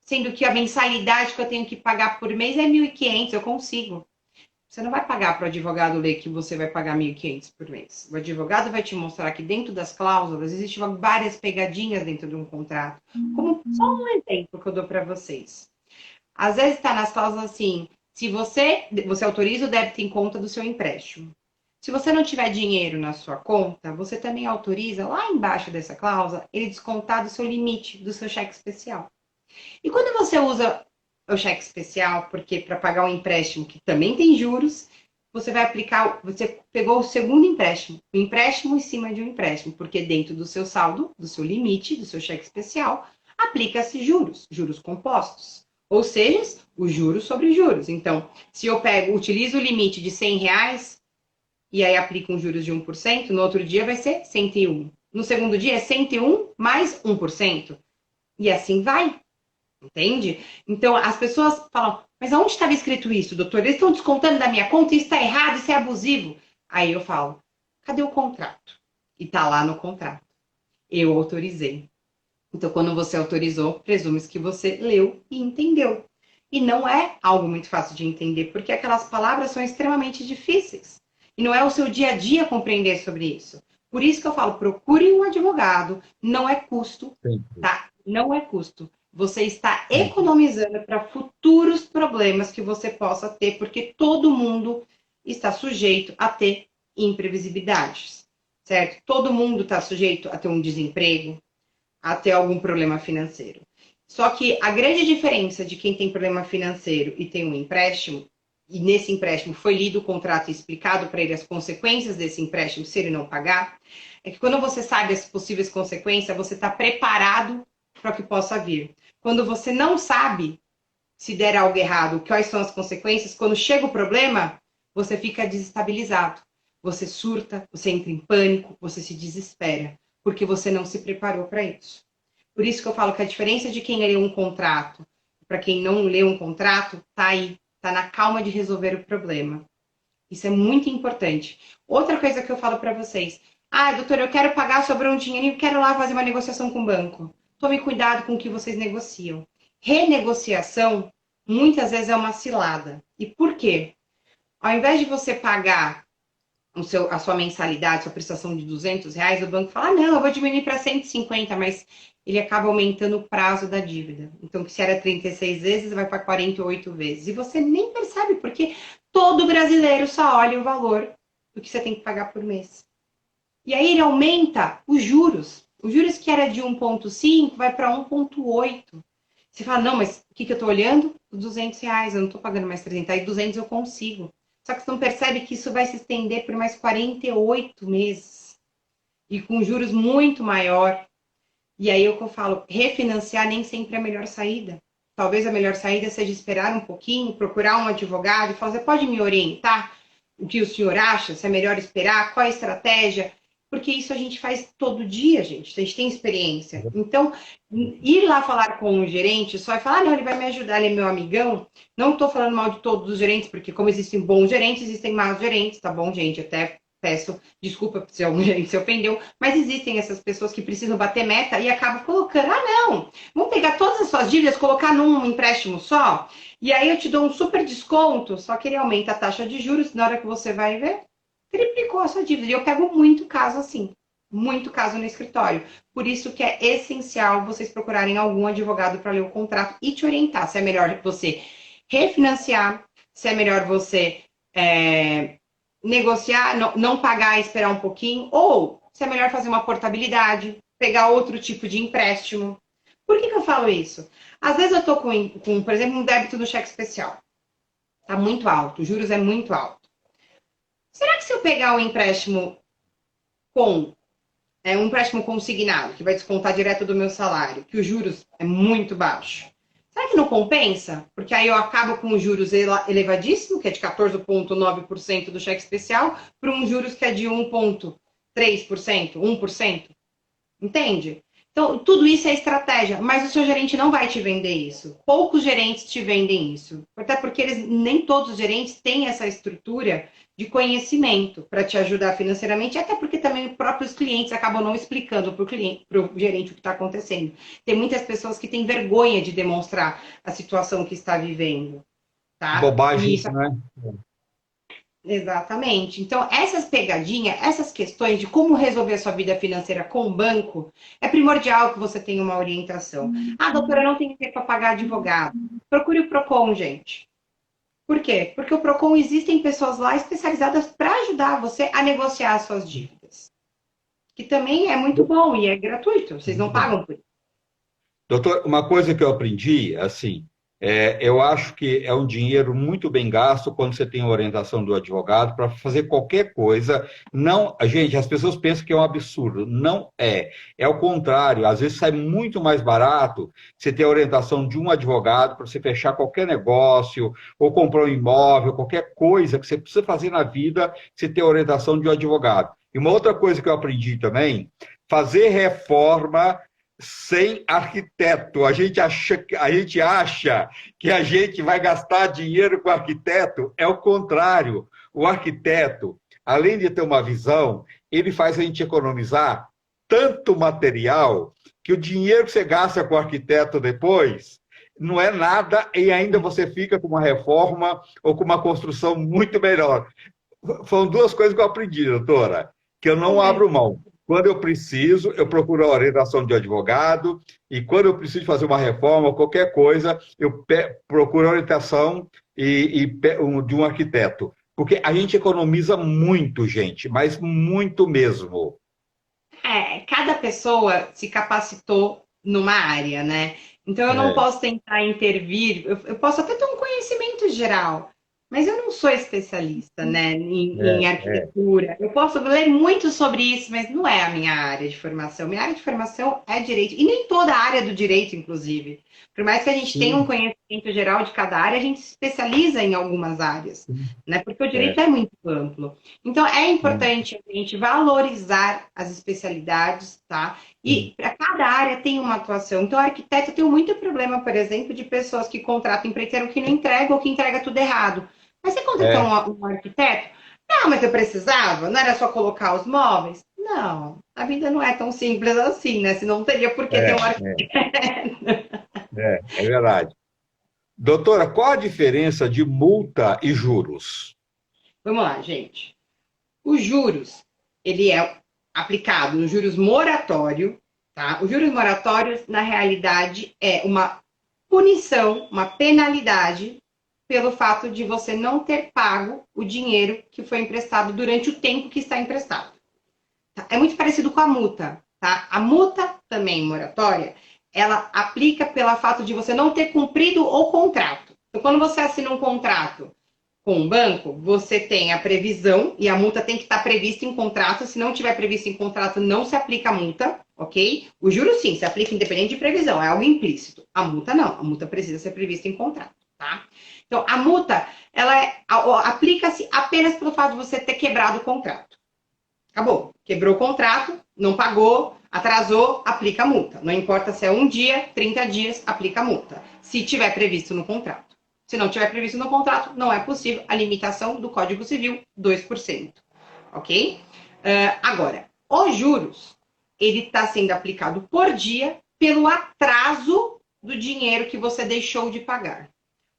Sendo que a mensalidade que eu tenho que pagar por mês é 1.500, eu consigo. Você não vai pagar para o advogado ler que você vai pagar 1.500 por mês. O advogado vai te mostrar que dentro das cláusulas existem várias pegadinhas dentro de um contrato. Como só um exemplo que eu dou para vocês. Às vezes está nas cláusulas assim, se você autoriza o débito em conta do seu empréstimo. Se você não tiver dinheiro na sua conta, você também autoriza lá embaixo dessa cláusula ele descontar do seu limite do seu cheque especial. E quando você usa o cheque especial, porque para pagar um empréstimo que também tem juros, você vai aplicar, você pegou o segundo empréstimo, o empréstimo em cima de um empréstimo, porque dentro do seu saldo, do seu limite, do seu cheque especial, aplica-se juros, juros compostos. Ou seja, os juros sobre juros. Então, se eu utilizo o limite de R$ 100 e aí aplico um juros de 1%, no outro dia vai ser 101. No segundo dia é 101 mais 1%. E assim vai. Entende? Então, as pessoas falam, mas aonde estava escrito isso, doutor? Eles estão descontando da minha conta, isso está errado, isso é abusivo. Aí eu falo, cadê o contrato? E está lá no contrato. Eu autorizei. Então, quando você autorizou, presume-se que você leu e entendeu. E não é algo muito fácil de entender, porque aquelas palavras são extremamente difíceis. E não é o seu dia a dia compreender sobre isso. Por isso que eu falo, procure um advogado, não é custo, tá? Não é custo. Você está economizando para futuros problemas que você possa ter, porque todo mundo está sujeito a ter imprevisibilidades, certo? Todo mundo está sujeito a ter um desemprego, a ter algum problema financeiro. Só que a grande diferença de quem tem problema financeiro e tem um empréstimo, e nesse empréstimo foi lido o contrato e explicado para ele as consequências desse empréstimo se ele não pagar, é que quando você sabe as possíveis consequências, você está preparado para o que possa vir. Quando você não sabe, se der algo errado, quais são as consequências, quando chega o problema, você fica desestabilizado. Você surta, você entra em pânico, você se desespera, porque você não se preparou para isso. Por isso que eu falo que a diferença de quem lê um contrato para quem não lê um contrato, tá aí, tá na calma de resolver o problema. Isso é muito importante. Outra coisa que eu falo para vocês, doutor, eu quero pagar sobre um dinheirinho, quero lá fazer uma negociação com o banco. Tome cuidado com o que vocês negociam. Renegociação, muitas vezes é uma cilada. E por quê? Ao invés de você pagar a sua mensalidade, sua prestação de R$ 200, o banco fala, não, eu vou diminuir para 150, mas ele acaba aumentando o prazo da dívida. Então, que se era 36 vezes, vai para 48 vezes. E você nem percebe, porque todo brasileiro só olha o valor do que você tem que pagar por mês. E aí ele aumenta os juros. Os juros que era de 1,5 vai para 1,8. Você fala, não, mas o que eu estou olhando? Os R$ 200, eu não estou pagando mais 300, aí 200 eu consigo. Só que você não percebe que isso vai se estender por mais 48 meses. E com juros muito maior. E aí é o que eu falo, refinanciar nem sempre é a melhor saída. Talvez a melhor saída seja esperar um pouquinho, procurar um advogado e falar, você pode me orientar? O que o senhor acha? Se é melhor esperar? Qual a estratégia? Porque isso a gente faz todo dia, gente. A gente tem experiência. Então, ir lá falar com o gerente só e falar, não, ele vai me ajudar, ele é meu amigão. Não estou falando mal de todos os gerentes, porque como existem bons gerentes, existem maus gerentes, tá bom, gente? Até peço desculpa se algum gerente se ofendeu, mas existem essas pessoas que precisam bater meta e acabam colocando, não, vamos pegar todas as suas dívidas, colocar num empréstimo só, e aí eu te dou um super desconto, só que ele aumenta a taxa de juros, na hora que você vai ver, triplicou a sua dívida. E eu pego muito caso assim, muito caso no escritório. Por isso que é essencial vocês procurarem algum advogado para ler o contrato e te orientar se é melhor você refinanciar, se é melhor você negociar, não pagar e esperar um pouquinho, ou se é melhor fazer uma portabilidade, pegar outro tipo de empréstimo. Por que eu falo isso? Às vezes eu estou com, por exemplo, um débito no cheque especial. Está muito alto, os juros é muito alto. Será que se eu pegar um empréstimo um empréstimo consignado, que vai descontar direto do meu salário, que os juros é muito baixo, será que não compensa? Porque aí eu acabo com os juros elevadíssimo, que é de 14,9% do cheque especial, para um juros que é de 1,3%, 1%. Entende? Então, tudo isso é estratégia, mas o seu gerente não vai te vender isso. Poucos gerentes te vendem isso. Até porque nem todos os gerentes têm essa estrutura de conhecimento para te ajudar financeiramente, até porque também os próprios clientes acabam não explicando para o gerente o que está acontecendo. Tem muitas pessoas que têm vergonha de demonstrar a situação que está vivendo. Tá? Bobagem, isso... né? Exatamente. Então, essas pegadinhas, essas questões de como resolver a sua vida financeira com o banco, é primordial que você tenha uma orientação. Doutora, eu não tenho tempo para pagar advogado. Procure o PROCON, gente. Por quê? Porque o PROCON existem pessoas lá especializadas para ajudar você a negociar as suas dívidas. Que também é muito bom e é gratuito. Vocês não pagam por isso. Doutor, uma coisa que eu aprendi, assim, Eu acho que é um dinheiro muito bem gasto quando você tem a orientação do advogado para fazer qualquer coisa. Não, gente, as pessoas pensam que é um absurdo. Não é. É o contrário. Às vezes sai muito mais barato você ter a orientação de um advogado para você fechar qualquer negócio, ou comprar um imóvel, qualquer coisa que você precisa fazer na vida, você ter a orientação de um advogado. E uma outra coisa que eu aprendi também, fazer reforma sem arquiteto. A gente acha que a gente vai gastar dinheiro com o arquiteto. É o contrário. O arquiteto, além de ter uma visão, ele faz a gente economizar tanto material que o dinheiro que você gasta com o arquiteto depois não é nada e ainda você fica com uma reforma ou com uma construção muito melhor. Foram duas coisas que eu aprendi, doutora, que eu não abro mão. Quando eu preciso, eu procuro a orientação de advogado, e quando eu preciso fazer uma reforma, qualquer coisa, eu procuro a orientação de um arquiteto. Porque a gente economiza muito, gente, mas muito mesmo. Cada pessoa se capacitou numa área, né? Então eu não É, posso tentar intervir, eu posso até ter um conhecimento geral, mas eu não sou especialista, né, em é. arquitetura. Eu posso ler muito sobre isso, mas não é a minha área de formação. Minha área de formação é direito, e nem toda a área do direito, inclusive. Por mais que a gente tenha um Sim, conhecimento geral de cada área, a gente se especializa em algumas áreas, sim, né? Porque o é, direito é muito amplo. Então, é sim, importante a gente valorizar as especialidades, tá? sim. E para cada área tem uma atuação. Então, o arquiteto tem muito problema, por exemplo, de pessoas que contratam empreiteiro que não entrega ou que entrega tudo errado. Mas você contratou É, um arquiteto? Não, mas eu precisava? Não era só colocar os móveis? Não, a vida não é tão simples assim, né? Senão não teria por que ter um é, arquiteto. é verdade. Doutora, qual a diferença de multa e juros? Vamos lá, gente. Os juros, ele é aplicado no juros moratório, tá? Os juros moratórios, na realidade, é uma punição, uma penalidade pelo fato de você não ter pago o dinheiro que foi emprestado durante o tempo que está emprestado. Tá? É muito parecido com a multa, tá? A multa também moratória, ela aplica pelo fato de você não ter cumprido o contrato. Então, quando você assina um contrato com um banco, você tem a previsão e a multa tem que estar prevista em contrato. Se não tiver previsto em contrato, não se aplica a multa, ok? O juro sim, se aplica independente de previsão, é algo implícito. A multa não, a multa precisa ser prevista em contrato, tá? Então, a multa, aplica-se apenas pelo fato de você ter quebrado o contrato. Acabou. Quebrou o contrato, não pagou, atrasou, aplica a multa. Não importa se é 1 dia, 30 dias, aplica a multa. Se tiver previsto no contrato. Se não tiver previsto no contrato, não é possível a limitação do Código Civil, 2%. Ok? Agora, os juros, ele está sendo aplicado por dia pelo atraso do dinheiro que você deixou de pagar.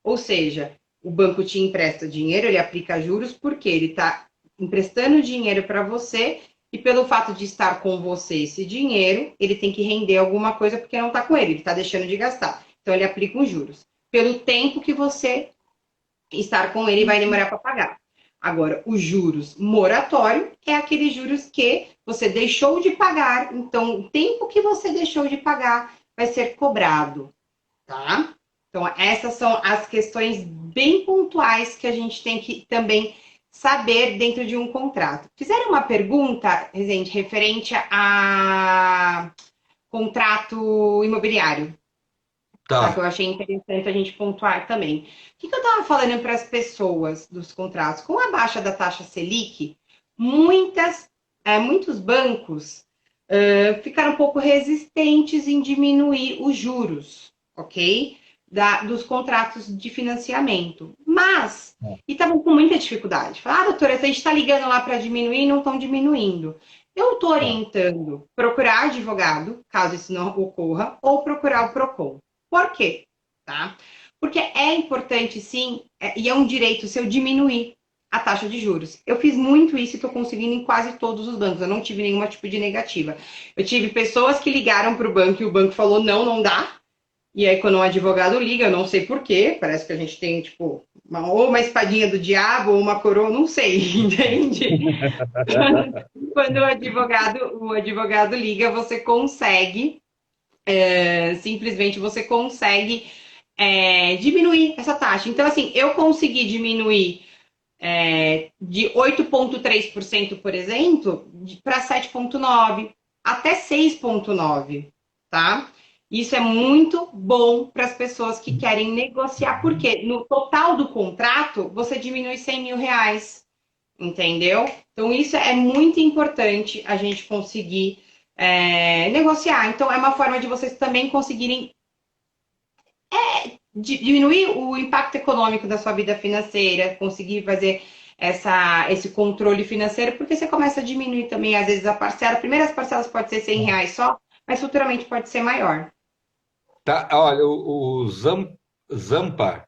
Ou seja, o banco te empresta dinheiro, ele aplica juros porque ele está emprestando dinheiro para você e pelo fato de estar com você esse dinheiro, ele tem que render alguma coisa porque não está com ele está deixando de gastar. Então ele aplica os juros. Pelo tempo que você estar com ele vai demorar para pagar. Agora, os juros moratório é aqueles juros que você deixou de pagar, então o tempo que você deixou de pagar vai ser cobrado, tá? Então, essas são as questões bem pontuais que a gente tem que também saber dentro de um contrato. Fizeram uma pergunta, Rezende, referente a contrato imobiliário, tá? Que eu Tá. achei interessante a gente pontuar também. O que eu estava falando para as pessoas dos contratos? Com a baixa da taxa Selic, muitos bancos ficaram um pouco resistentes em diminuir os juros, ok? Dos contratos de financiamento. Mas, e estavam com muita dificuldade. Falaram, doutora, a gente está ligando lá para diminuir e não estão diminuindo. Eu estou Tá. orientando procurar advogado, caso isso não ocorra, ou procurar o PROCON. Por quê? Tá? Porque é importante, sim, e é um direito seu diminuir a taxa de juros. Eu fiz muito isso e estou conseguindo em quase todos os bancos. Eu não tive nenhuma tipo de negativa. Eu tive pessoas que ligaram para o banco e o banco falou não, não dá. E aí, quando um advogado liga, eu não sei porquê, parece que a gente tem, tipo, ou uma espadinha do diabo, ou uma coroa, não sei, entende? Quando o advogado liga, você consegue, simplesmente você consegue diminuir essa taxa. Então, assim, eu consegui diminuir de 8,3%, por exemplo, para 7,9%, até 6,9%, tá? Isso é muito bom para as pessoas que querem negociar, porque no total do contrato, você diminui 100 mil reais, entendeu? Então, isso é muito importante a gente conseguir negociar. Então, é uma forma de vocês também conseguirem diminuir o impacto econômico da sua vida financeira, conseguir fazer esse controle financeiro, porque você começa a diminuir também, às vezes, a parcela. Primeiras parcelas pode ser 100 reais só, mas futuramente pode ser maior. Tá, olha, Zampa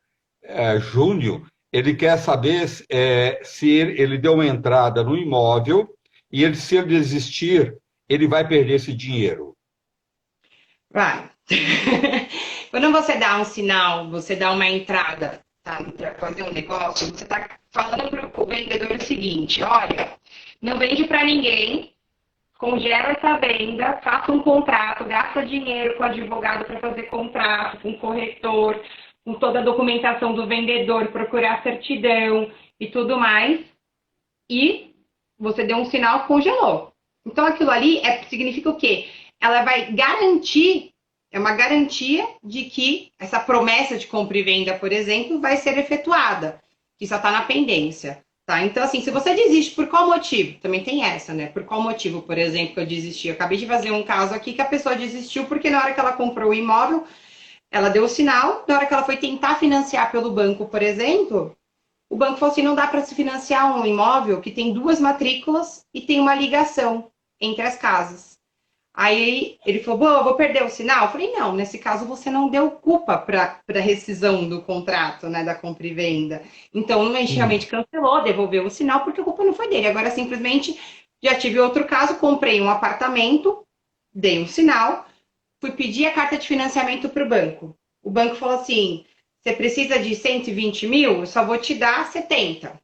Júnior, ele quer saber se ele deu uma entrada no imóvel e se ele desistir, ele vai perder esse dinheiro. Vai. Quando você dá um sinal, você dá uma entrada, tá, para fazer um negócio, você está falando para o vendedor o seguinte: olha, não vende para ninguém, congela essa venda, faça um contrato, gasta dinheiro com o advogado para fazer contrato, com o corretor, com toda a documentação do vendedor, procurar certidão e tudo mais. E você deu um sinal, congelou. Então aquilo ali significa o quê? Ela vai garantir, é uma garantia de que essa promessa de compra e venda, por exemplo, vai ser efetuada, que só está na pendência. Tá? Então, assim, se você desiste, por qual motivo? Também tem essa, né? Por qual motivo, por exemplo, que eu desisti? Eu acabei de fazer um caso aqui que a pessoa desistiu porque na hora que ela comprou o imóvel, ela deu o sinal, na hora que ela foi tentar financiar pelo banco, por exemplo, o banco falou assim, não dá para se financiar um imóvel que tem 2 matrículas e tem uma ligação entre as casas. Aí ele falou, vou perder o sinal? Eu falei, não, nesse caso você não deu culpa para rescisão do contrato, né, da compra e venda. Então, não realmente cancelou, devolveu o sinal, porque a culpa não foi dele. Agora, simplesmente, já tive outro caso, comprei um apartamento, dei um sinal, fui pedir a carta de financiamento para o banco. O banco falou assim, você precisa de 120 mil? Eu só vou te dar 70.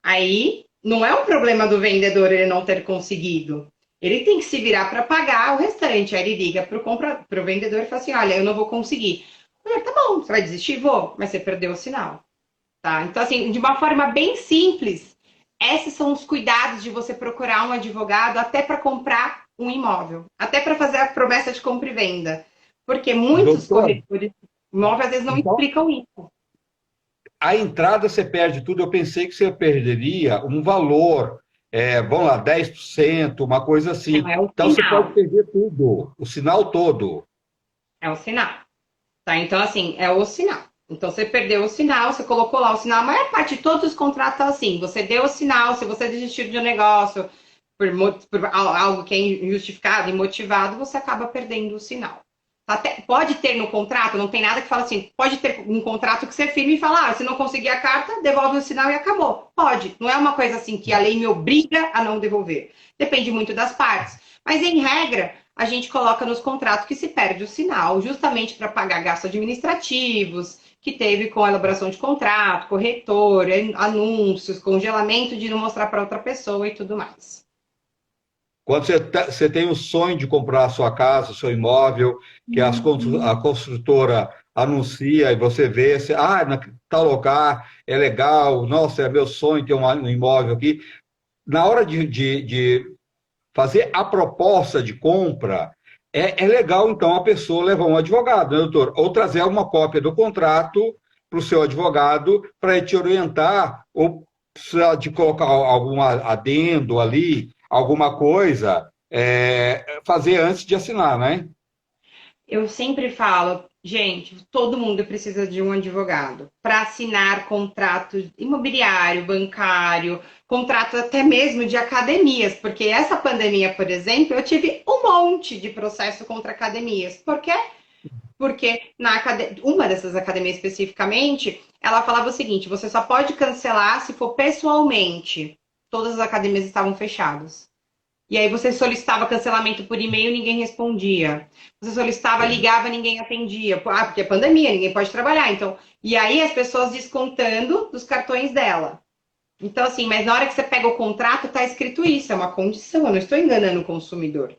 Aí, não é um problema do vendedor ele não ter conseguido. Ele tem que se virar para pagar o restante. Aí ele liga para o vendedor e fala assim, olha, eu não vou conseguir. Eu falei, tá bom, você vai desistir? Vou, mas você perdeu o sinal. Tá? Então, assim, de uma forma bem simples, esses são os cuidados de você procurar um advogado até para comprar um imóvel, até para fazer a promessa de compra e venda. Porque muitos Doutor, corretores de imóvel às vezes não então, explicam isso. a entrada você perde tudo. Eu pensei que você perderia um valor, vamos lá, 10%, uma coisa Não, assim. é o Então você pode sinal. perder tudo, o sinal todo. É o sinal. Tá? Então, assim, é o sinal. Então, você perdeu o sinal, você colocou lá o sinal. A maior parte de todos os contratos é assim. Você deu o sinal, se você desistir de um negócio por algo que é injustificado, imotivado, você acaba perdendo o sinal. Até, pode ter no contrato, não tem nada que fala assim, pode ter um contrato que você firme e fala, se não conseguir a carta, devolve o sinal e acabou. Pode. Não é uma coisa assim que a lei me obriga a não devolver. Depende muito das partes. Mas, em regra, a gente coloca nos contratos que se perde o sinal, justamente para pagar gastos administrativos, que teve com a elaboração de contrato, corretor, anúncios, congelamento de não mostrar para outra pessoa e tudo mais. Quando você tem o sonho de comprar a sua casa, o seu imóvel, que a construtora anuncia e você vê, na tal lugar é legal, nossa, é meu sonho ter um imóvel aqui. Na hora de fazer a proposta de compra, é legal, então, a pessoa levar um advogado, né, doutor? Ou trazer uma cópia do contrato para o seu advogado para ele te orientar, ou precisa de colocar algum adendo ali, alguma coisa, fazer antes de assinar, né? Eu sempre falo, gente, todo mundo precisa de um advogado para assinar contrato imobiliário, bancário, contrato até mesmo de academias, porque essa pandemia, por exemplo, eu tive um monte de processo contra academias. Por quê? Porque uma dessas academias especificamente, ela falava o seguinte: você só pode cancelar se for pessoalmente. Todas as academias estavam fechadas. E aí você solicitava cancelamento por e-mail, ninguém respondia. Você solicitava, ligava, ninguém atendia. Porque é pandemia, ninguém pode trabalhar. Então, e aí as pessoas descontando dos cartões dela. Então, assim, mas na hora que você pega o contrato, tá escrito isso, é uma condição, eu não estou enganando o consumidor.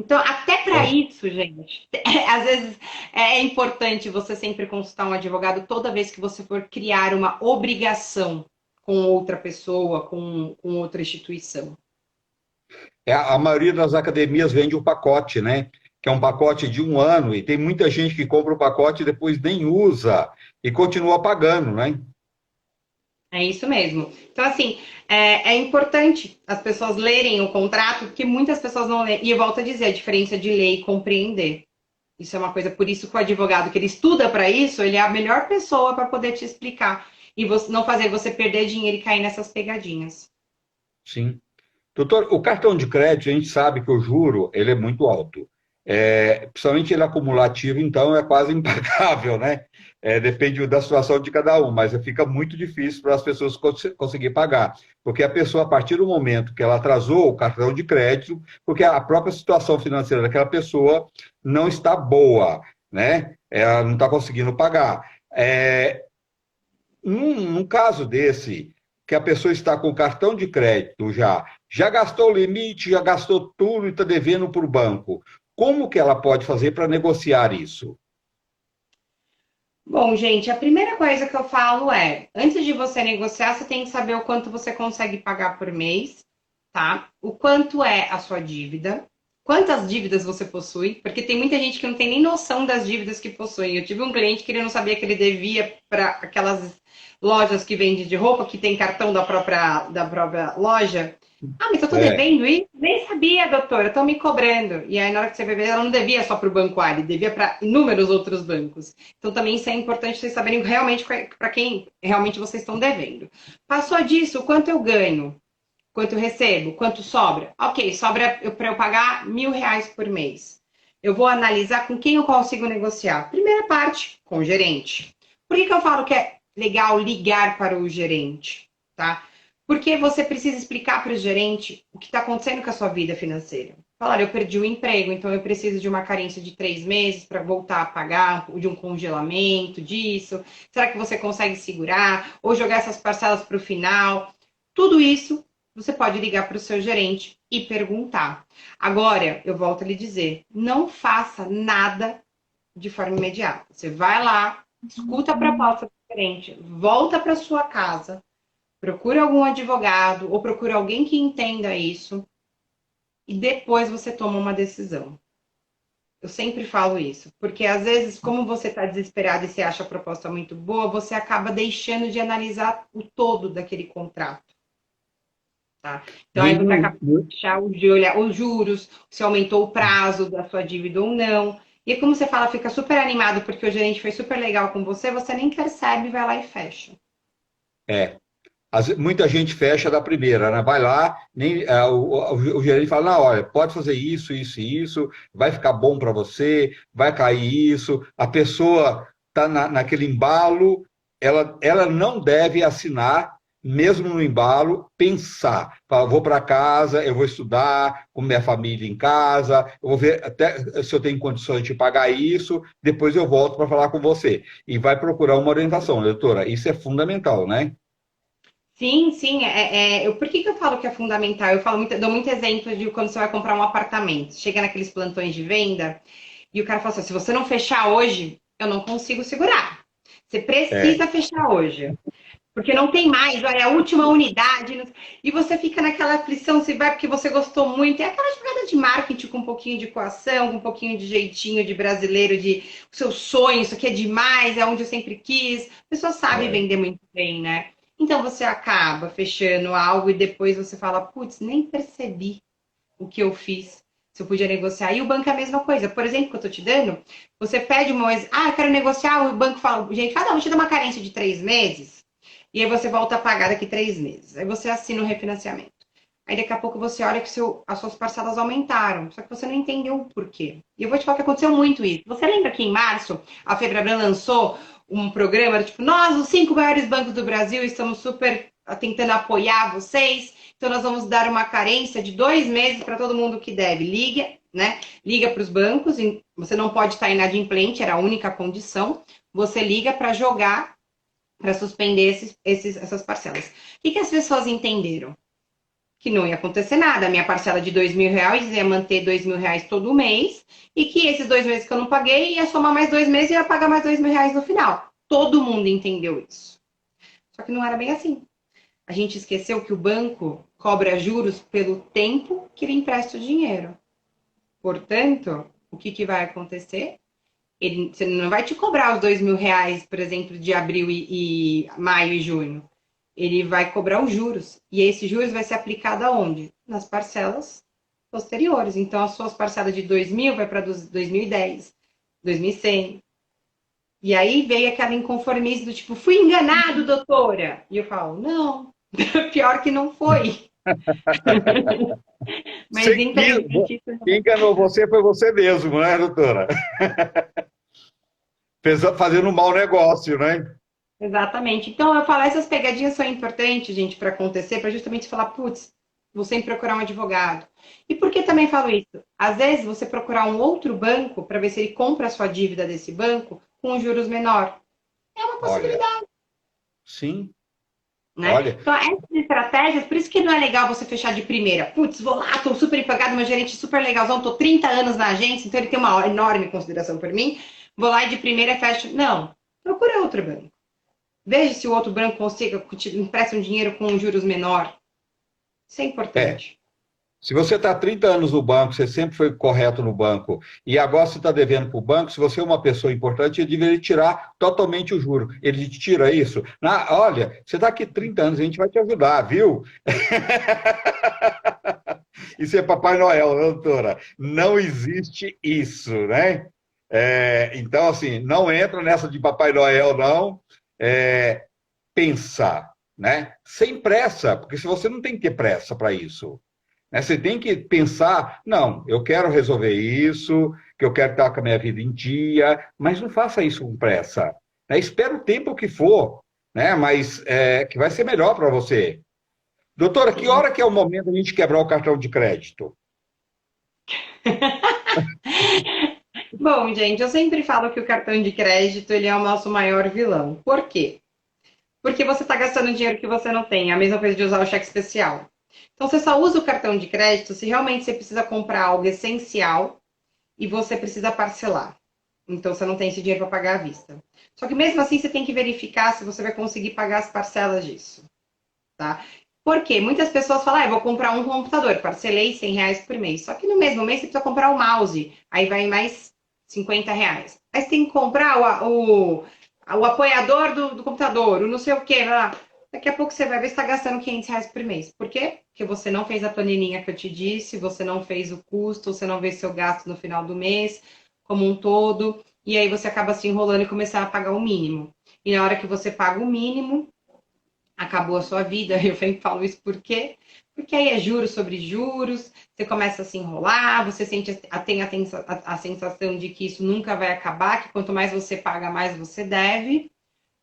Então, até para isso, gente, às vezes é importante você sempre consultar um advogado toda vez que você for criar uma obrigação com outra pessoa, com outra instituição. A maioria das academias vende um pacote, né? Que é um pacote de um ano, e tem muita gente que compra o pacote e depois nem usa e continua pagando, né? É isso mesmo. Então, assim, é importante as pessoas lerem o contrato, porque muitas pessoas não leem. E eu volto a dizer, a diferença de ler e compreender. Isso é uma coisa, por isso que o advogado que ele estuda para isso, ele é a melhor pessoa para poder te explicar. E você, não fazer você perder dinheiro e cair nessas pegadinhas. Sim. Doutor, o cartão de crédito, a gente sabe que o juro, ele é muito alto. Principalmente ele acumulativo, então é quase impagável, né? Depende da situação de cada um, mas fica muito difícil para as pessoas conseguir pagar. Porque a pessoa, a partir do momento que ela atrasou o cartão de crédito, porque a própria situação financeira daquela pessoa não está boa, né? Ela não está conseguindo pagar. Num caso desse, que a pessoa está com cartão de crédito já gastou o limite, já gastou tudo e está devendo para o banco, como que ela pode fazer para negociar isso? Bom, gente, a primeira coisa que eu falo é, antes de você negociar, você tem que saber o quanto você consegue pagar por mês, tá? O quanto é a sua dívida, quantas dívidas você possui, porque tem muita gente que não tem nem noção das dívidas que possui. Eu tive um cliente que ele não sabia que ele devia para aquelas lojas que vendem de roupa, que tem cartão da própria loja. Ah, mas eu tô É, devendo isso? Nem sabia, doutora, estão me cobrando. E aí, na hora que você vai ver, ela não devia só para o Banco A, ele devia para inúmeros outros bancos. Então, também isso é importante vocês saberem realmente para quem realmente vocês estão devendo. Passou disso, o quanto eu ganho? Quanto eu recebo? Quanto sobra? Ok, sobra para eu pagar R$ 1.000 por mês. Eu vou analisar com quem eu consigo negociar. Primeira parte, com o gerente. Por que eu falo que é legal ligar para o gerente? Tá? Porque você precisa explicar para o gerente o que está acontecendo com a sua vida financeira. Falar, eu perdi o emprego, então eu preciso de uma carência de 3 meses para voltar a pagar, de um congelamento disso. Será que você consegue segurar? Ou jogar essas parcelas para o final? Tudo isso você pode ligar para o seu gerente e perguntar. Agora, eu volto a lhe dizer, não faça nada de forma imediata. Você vai lá, escuta a proposta do gerente, volta para sua casa, procura algum advogado ou procura alguém que entenda isso e depois você toma uma decisão. Eu sempre falo isso, porque às vezes, como você está desesperado e você acha a proposta muito boa, você acaba deixando de analisar o todo daquele contrato. Tá? Então, aí você acaba de deixar de olhar os juros, se aumentou o prazo da sua dívida ou não. E como você fala, fica super animado porque o gerente foi super legal com você, você nem percebe, vai lá e fecha. é. Muita gente fecha da primeira, né? Vai lá, nem, o gerente fala, não, olha, pode fazer isso, isso e isso, vai ficar bom para você, vai cair isso. A pessoa está naquele embalo, ela não deve assinar, mesmo no embalo, pensar. Fala, vou para casa, eu vou estudar com minha família em casa, eu vou ver até se eu tenho condições de pagar isso, depois eu volto para falar com você. E vai procurar uma orientação, doutora. Isso é fundamental, né? Sim, sim. Por que eu falo que é fundamental? Eu falo dou muito exemplo de quando você vai comprar um apartamento. Chega naqueles plantões de venda e o cara fala assim: se você não fechar hoje, eu não consigo segurar. Você É. precisa fechar hoje. Porque não tem mais, olha, a última unidade. E você fica naquela aflição, se vai porque você gostou muito. É aquela jogada de marketing com um pouquinho de coação, com um pouquinho de jeitinho de brasileiro, de o seu sonho, isso aqui é demais, é onde eu sempre quis. A pessoa sabe É. vender muito bem, né? Então você acaba fechando algo e depois você fala, putz, nem percebi o que eu fiz. Se eu podia negociar. E o banco é a mesma coisa. Por exemplo, que eu tô te dando, você pede uma. Ah, eu quero negociar, o banco fala, gente, cada um te dá uma carência de 3 meses. E aí você volta a pagar daqui 3 meses. Aí você assina o refinanciamento. Aí daqui a pouco você olha que as suas parcelas aumentaram. Só que você não entendeu o porquê. E eu vou te falar que aconteceu muito isso. Você lembra que em março a Febraban lançou um programa, tipo, nós, os 5 maiores bancos do Brasil, estamos super tentando apoiar vocês. Então nós vamos dar uma carência de 2 meses para todo mundo que deve. Liga, né? Liga para os bancos. Você não pode estar inadimplente, era a única condição. Você liga para jogar para suspender essas parcelas. O que as pessoas entenderam? que não ia acontecer nada. A minha parcela de R$ 2.000 ia manter R$ 2.000 todo mês, e que esses 2 meses que eu não paguei ia somar mais 2 meses e ia pagar mais R$ 2.000 no final. Todo mundo entendeu isso. Só que não era bem assim. A gente esqueceu que o banco cobra juros pelo tempo que ele empresta o dinheiro. Portanto, o que vai acontecer? Você não vai te cobrar os R$ 2.000, por exemplo, de abril e maio e junho. Ele vai cobrar os juros. E esse juros vai ser aplicado aonde? Nas parcelas posteriores. Então, as suas parcelas de 2.000 vai para 2010, 2100. E aí veio aquela inconformismo do tipo, fui enganado, doutora. E eu falo, não, pior que não foi. Mas infelizmente isso não. Quem enganou você foi você mesmo, né, doutora? Fazendo um mau negócio, né? Exatamente. Então, eu falo, essas pegadinhas são importantes, gente, para acontecer, para justamente falar, putz, vou sempre procurar um advogado. E por que também falo isso? Às vezes, você procurar um outro banco para ver se ele compra a sua dívida desse banco com juros menor. É uma possibilidade. Olha, sim. Né? Olha. Então, essas estratégias, por isso que não é legal você fechar de primeira. Putz, vou lá, estou super empregado, meu gerente super legalzão, estou 30 anos na agência, então ele tem uma enorme consideração por mim. Vou lá e de primeira fecho. Não, procura outro banco. Veja se o outro banco consiga emprestar um dinheiro com juros menor. Isso é importante. Se você está 30 anos no banco, você sempre foi correto no banco, e agora você está devendo para o banco, se você é uma pessoa importante, ele deveria tirar totalmente o juro. Ele te tira isso. Olha, você está aqui 30 anos, a gente vai te ajudar, viu? Isso é Papai Noel, né, doutora? Não existe isso, né? Então, assim, não entra nessa de Papai Noel, não. Pensar, né? Sem pressa, porque se você não tem que ter pressa para isso. Né? Você tem que pensar, não, eu quero resolver isso, que eu quero estar com a minha vida em dia, mas não faça isso com pressa. Né? Espera o tempo que for, né? Mas que vai ser melhor para você. Doutora, que hora que é o momento da gente quebrar o cartão de crédito? Bom, gente, eu sempre falo que o cartão de crédito ele é o nosso maior vilão. Por quê? Porque você está gastando dinheiro que você não tem. É a mesma coisa de usar o cheque especial. Então, você só usa o cartão de crédito se realmente você precisa comprar algo essencial e você precisa parcelar. Então, você não tem esse dinheiro para pagar à vista. Só que mesmo assim, você tem que verificar se você vai conseguir pagar as parcelas disso. Tá? Por quê? Muitas pessoas falam, eu vou comprar um computador, parcelei R$ 100 por mês. Só que no mesmo mês você precisa comprar o mouse, aí vai mais R$ 50. Aí você tem que comprar o apoiador do computador, o não sei o quê. Lá. Daqui a pouco você vai ver se está gastando R$ 500 por mês. Por quê? Porque você não fez a planilhinha que eu te disse, você não fez o custo, você não vê seu gasto no final do mês, como um todo, e aí você acaba se enrolando e começar a pagar o mínimo. E na hora que você paga o mínimo, acabou a sua vida. Eu sempre falo isso por quê? Porque aí é juros sobre juros, você começa a se enrolar, você tem a sensação de que isso nunca vai acabar, que quanto mais você paga, mais você deve,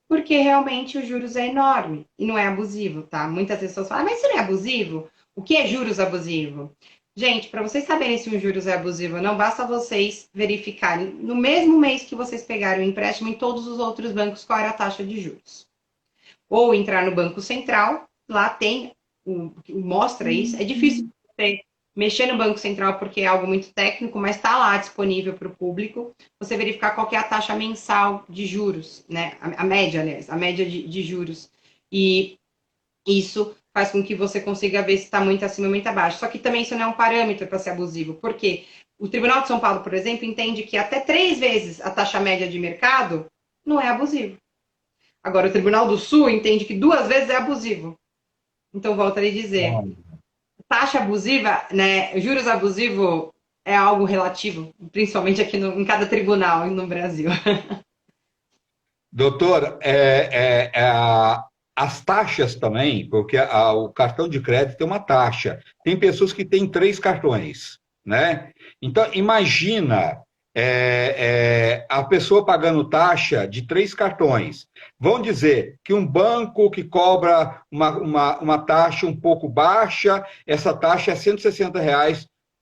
porque realmente os juros é enorme e não é abusivo, tá? Muitas pessoas falam, mas isso não é abusivo? O que é juros abusivo? Gente, para vocês saberem se um juros é abusivo ou não, basta vocês verificarem no mesmo mês que vocês pegaram o empréstimo em todos os outros bancos qual era a taxa de juros. Ou entrar no Banco Central, lá tem, mostra isso. É difícil você mexer no Banco Central porque é algo muito técnico, mas está lá disponível para o público. Você verificar qual que é a taxa mensal de juros, né? A média, aliás, a média de juros. E isso faz com que você consiga ver se está muito acima ou muito abaixo. Só que também isso não é um parâmetro para ser abusivo. Por quê? O Tribunal de São Paulo, por exemplo, entende que até 3 vezes a taxa média de mercado não é abusivo. Agora, o Tribunal do Sul entende que 2 vezes é abusivo. Então, volto a lhe dizer, taxa abusiva, né, juros abusivo é algo relativo, principalmente aqui em cada tribunal no Brasil. Doutor, as taxas também, porque o cartão de crédito tem uma taxa. Tem pessoas que têm 3 cartões, né? Então, imagina a pessoa pagando taxa de 3 cartões. Vão dizer que um banco que cobra uma taxa um pouco baixa, essa taxa é R$ 160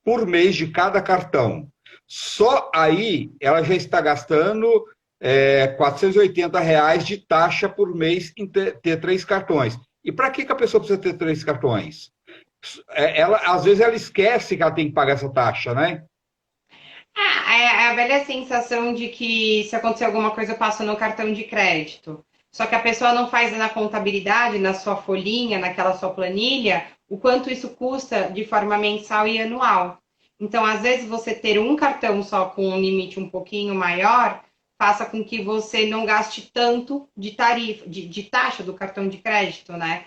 por mês de cada cartão. Só aí ela já está gastando R$ 480 de taxa por mês em ter 3 cartões. E para que a pessoa precisa ter 3 cartões? ela, às vezes ela esquece que ela tem que pagar essa taxa, né? É a velha sensação de que se acontecer alguma coisa eu passo no cartão de crédito. Só que a pessoa não faz na contabilidade, na sua folhinha, naquela sua planilha, o quanto isso custa de forma mensal e anual. Então, às vezes, você ter um cartão só com um limite um pouquinho maior, faça com que você não gaste tanto de tarifa, de taxa do cartão de crédito, né?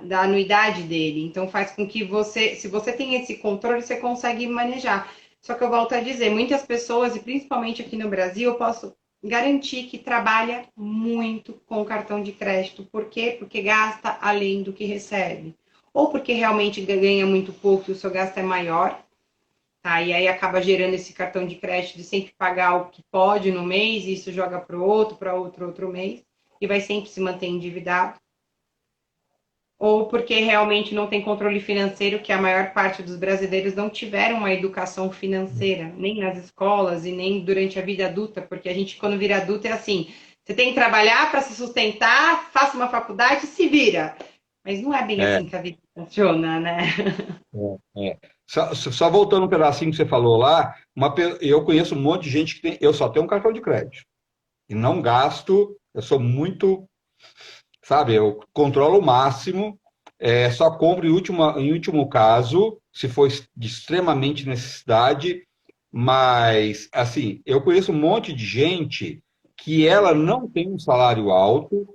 Da anuidade dele. Então, faz com que você, se você tem esse controle, você consegue manejar. Só que eu volto a dizer, muitas pessoas, e principalmente aqui no Brasil, eu posso garantir que trabalha muito com cartão de crédito. Por quê? Porque gasta além do que recebe. Ou porque realmente ganha muito pouco e o seu gasto é maior, tá? E aí acaba gerando esse cartão de crédito de sempre pagar o que pode no mês, e isso joga para outro mês, e vai sempre se manter endividado. Ou porque realmente não tem controle financeiro, que a maior parte dos brasileiros não tiveram uma educação financeira, nem nas escolas e nem durante a vida adulta, porque a gente, quando vira adulto, é assim: você tem que trabalhar para se sustentar, faça uma faculdade e se vira. Mas não é bem É, assim que a vida funciona, né? é. Só voltando um pedacinho que você falou lá, eu conheço um monte de gente que tem. Eu só tenho um cartão de crédito. E não gasto, eu sou muito, sabe, eu controlo o máximo, só compro em último caso, se for de extremamente necessidade, mas, assim, eu conheço um monte de gente que ela não tem um salário alto,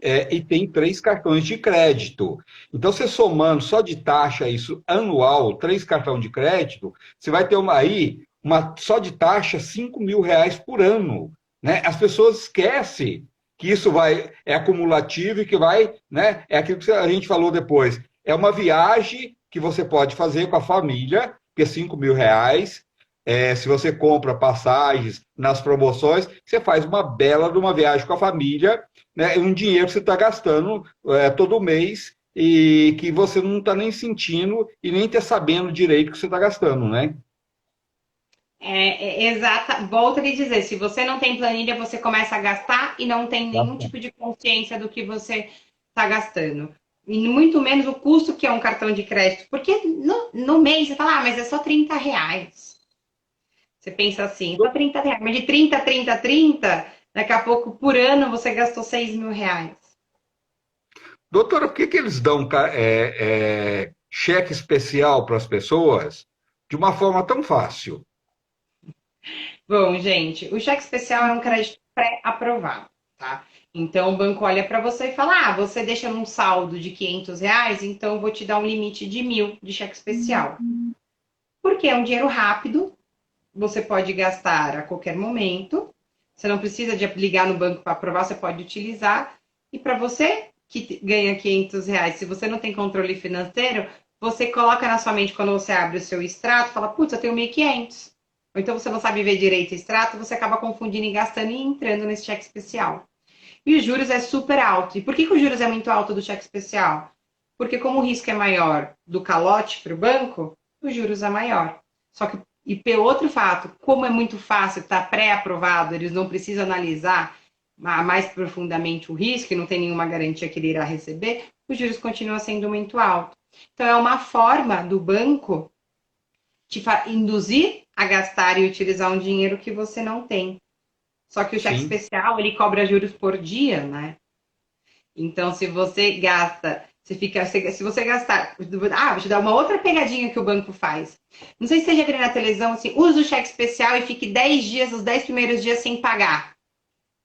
e tem 3 cartões de crédito. Então, você somando só de taxa isso anual, 3 cartões de crédito, você vai ter só de taxa, R$ 5.000 por ano. Né? As pessoas esquecem que isso é acumulativo e que vai, né? É aquilo que a gente falou depois. É uma viagem que você pode fazer com a família, que é R$ 5.000. Se você compra passagens nas promoções, você faz uma bela de uma viagem com a família, né? Um dinheiro que você está gastando todo mês e que você não está nem sentindo e nem está sabendo direito que você está gastando, né? Exata. Volto a lhe dizer, se você não tem planilha, você começa a gastar e não tem nenhum tipo de consciência do que você está gastando. E muito menos o custo que é um cartão de crédito. Porque no mês você fala, mas é só R$ 30. Você pensa assim, só R$ 30. Mas de 30, 30, 30, daqui a pouco, por ano, você gastou R$ 6.000. Doutora, por que que eles dão cheque especial para as pessoas de uma forma tão fácil? Bom, gente, o cheque especial é um crédito pré-aprovado, tá? Então, o banco olha para você e fala: você deixa num saldo de R$ 500, então eu vou te dar um limite de 1.000 de cheque especial. Porque é um dinheiro rápido, você pode gastar a qualquer momento, você não precisa de ligar no banco para aprovar, você pode utilizar. E para você que ganha R$ 500, se você não tem controle financeiro, você coloca na sua mente, quando você abre o seu extrato, fala: putz, eu tenho 1.500. Ou então você não sabe ver direito o extrato, você acaba confundindo e gastando e entrando nesse cheque especial. E os juros é super alto. E por que, que os juros é muito alto do cheque especial? Porque como o risco é maior do calote para o banco, os juros é maior. Só que, e pelo outro fato, como é muito fácil, está pré-aprovado, eles não precisam analisar mais profundamente o risco e não tem nenhuma garantia que ele irá receber, os juros continuam sendo muito altos. Então, é uma forma do banco te induzir a gastar e utilizar um dinheiro que você não tem. Só que o cheque Sim. especial, ele cobra juros por dia, né? Então, se você gasta, se você gastar, vou te dar uma outra pegadinha que o banco faz. Não sei se você já viu na televisão, assim, use o cheque especial e fique 10 dias, os 10 primeiros dias sem pagar.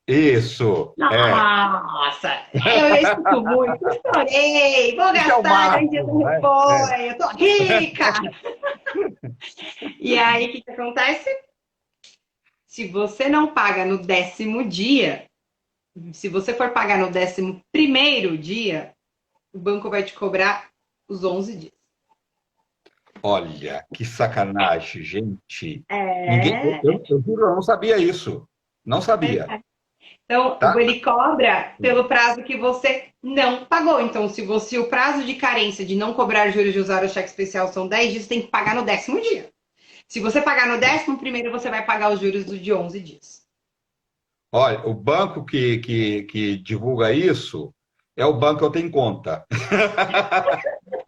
Isso, Nossa, eu escuto muito, estourei, vou Isso é o gastar 10 dias no máximo, né? repolho, eu tô rica. E aí, o que acontece? Se você não paga no 10º dia, se você for pagar no 11º dia, o banco vai te cobrar os 11 dias. Olha, que sacanagem, gente. Ninguém, É. eu juro, eu não sabia isso. Não sabia, Então, tá? ele cobra pelo prazo que você não pagou. Então, se o prazo de carência de não cobrar juros de usar o cheque especial são 10 dias, você tem que pagar no 10º dia. Se você pagar no 11º, você vai pagar os juros de 11 dias. Olha, o banco que divulga isso é o banco que eu tenho conta.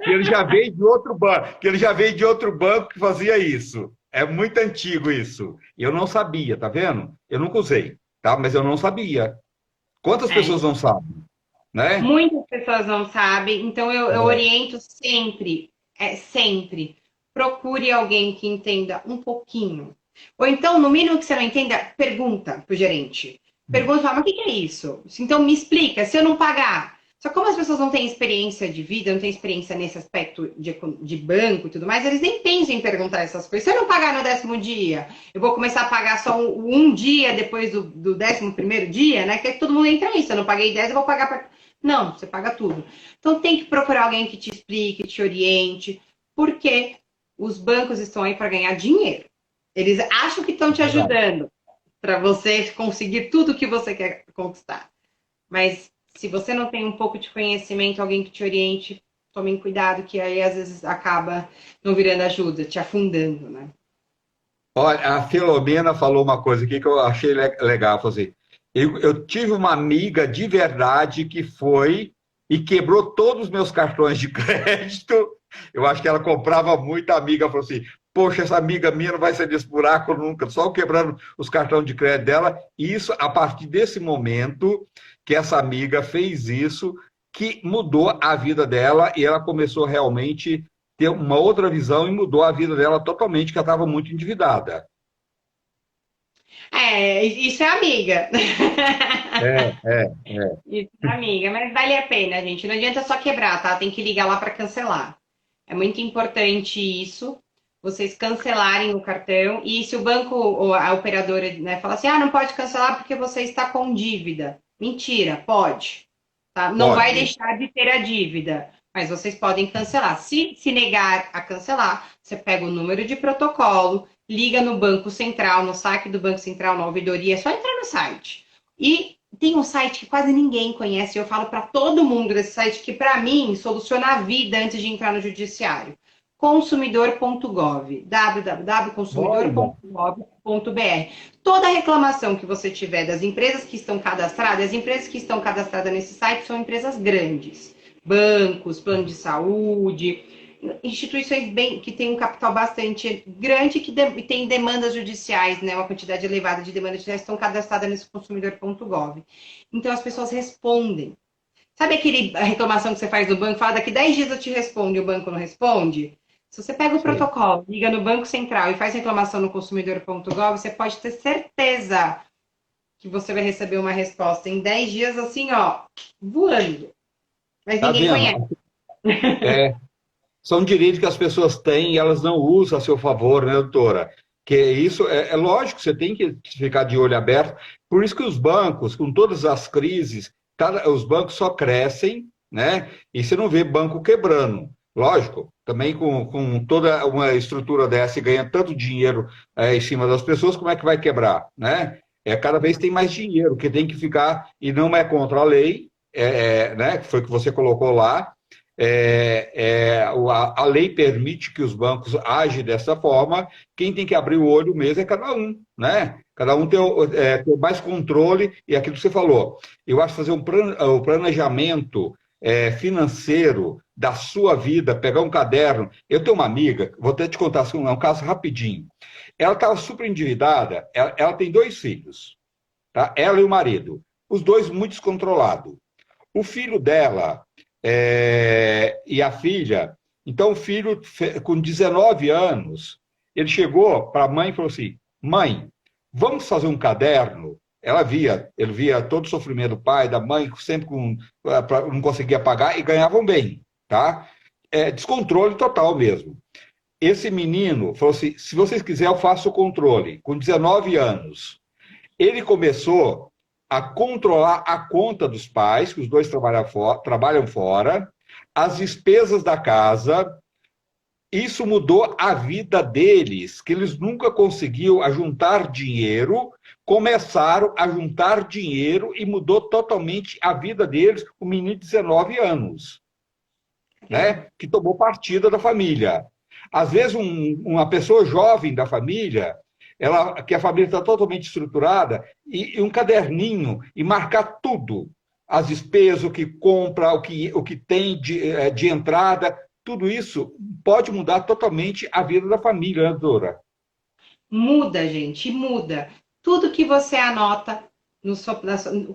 que ele já veio de outro banco, que ele já veio de outro banco que fazia isso. É muito antigo isso. Eu não sabia, tá vendo? Eu nunca usei, tá? Mas eu não sabia. Quantas É, pessoas não sabem, né? muitas pessoas não sabem, então eu oriento sempre, sempre, procure alguém que entenda um pouquinho. Ou então, no mínimo que você não entenda, pergunta pro gerente. Pergunta, fala, mas o que é isso? Então me explica, se eu não pagar. Só que como as pessoas não têm experiência de vida, não têm experiência nesse aspecto de banco e tudo mais, eles nem pensam em perguntar essas coisas. Se eu não pagar no 10º dia, eu vou começar a pagar só um dia depois do 11º dia, né? Que todo mundo entra nisso. Eu não paguei 10, eu vou pagar para. Não, você paga tudo. Então tem que procurar alguém que te explique, te oriente, porque os bancos estão aí para ganhar dinheiro. Eles acham que estão te Verdade. ajudando para você conseguir tudo que você quer conquistar. Mas se você não tem um pouco de conhecimento, alguém que te oriente, tomem cuidado, que aí às vezes acaba não virando ajuda, te afundando, né? Olha, a Filomena falou uma coisa aqui que eu achei legal. Falou assim, eu tive uma amiga de verdade que foi e quebrou todos os meus cartões de crédito. Eu acho que ela comprava muita amiga. Falou assim, poxa, essa amiga minha não vai sair desse buraco nunca, só quebrando os cartões de crédito dela. E isso, a partir desse momento que essa amiga fez isso, que mudou a vida dela e ela começou realmente ter uma outra visão e mudou a vida dela totalmente, que ela estava muito endividada. Isso é amiga. É. Isso é amiga, mas vale a pena, gente. Não adianta só quebrar, tá? Tem que ligar lá para cancelar. É muito importante isso, vocês cancelarem o cartão. E se o banco ou a operadora, né, fala assim, não pode cancelar porque você está com dívida. Mentira, pode. Tá? Não vai Pode. deixar de ter a dívida, mas vocês podem cancelar. Se negar a cancelar, você pega o número de protocolo, liga no Banco Central, no saque do Banco Central, na ouvidoria, é só entrar no site. E tem um site que quase ninguém conhece, eu falo para todo mundo desse site, que para mim soluciona a vida antes de entrar no judiciário. Consumidor.gov, Olha, www.consumidor.gov.br. Toda reclamação que você tiver das empresas que estão cadastradas, as empresas que estão cadastradas nesse site são empresas grandes, bancos, plano de saúde, instituições que têm um capital bastante grande que tem demandas judiciais, né, uma quantidade elevada de demandas judiciais estão cadastradas nesse consumidor.gov. Então as pessoas respondem. Sabe aquele reclamação que você faz no banco, fala daqui 10 dias eu te respondo e o banco não responde? Se você pega o sei. protocolo, liga no Banco Central e faz reclamação no consumidor.gov, você pode ter certeza que você vai receber uma resposta em 10 dias, assim, ó, voando. Mas Tá ninguém vendo? conhece. É, são direitos que as pessoas têm e elas não usam a seu favor, né, doutora? Que isso é lógico, você tem que ficar de olho aberto. Por isso que os bancos, com todas as crises, os bancos só crescem, né? E você não vê banco quebrando. Lógico, também com toda uma estrutura dessa e ganha tanto dinheiro em cima das pessoas, como é que vai quebrar, né? Cada vez tem mais dinheiro, que tem que ficar, e não é contra a lei, né? Que foi o que você colocou lá, a lei permite que os bancos agem dessa forma, quem tem que abrir o olho mesmo é cada um, né? Cada um tem mais controle, e aquilo que você falou, eu acho que fazer o planejamento financeiro da sua vida, pegar um caderno. Eu tenho uma amiga, vou até te contar assim, um caso rapidinho. Ela estava super endividada, ela tem 2 filhos, tá? Ela e o marido, os dois muito descontrolados. O filho dela e a filha. Então, o filho, com 19 anos, ele chegou para a mãe e falou assim: Mãe, vamos fazer um caderno? Ele via todo o sofrimento do pai, da mãe, sempre não conseguia pagar e ganhavam bem, tá? Descontrole total mesmo. Esse menino falou assim: se vocês quiserem, eu faço o controle. Com 19 anos, ele começou a controlar a conta dos pais, que os dois trabalham fora, as despesas da casa. Isso mudou a vida deles, que eles nunca conseguiam juntar dinheiro, começaram a juntar dinheiro e mudou totalmente a vida deles, o menino de 19 anos, né? Que tomou partida da família. Às vezes, uma pessoa jovem da família, que a família está totalmente estruturada, e um caderninho, e marcar tudo, as despesas, o que compra, o que tem de entrada, tudo isso pode mudar totalmente a vida da família, né, doutora? Muda, gente, muda. Tudo que você anota R$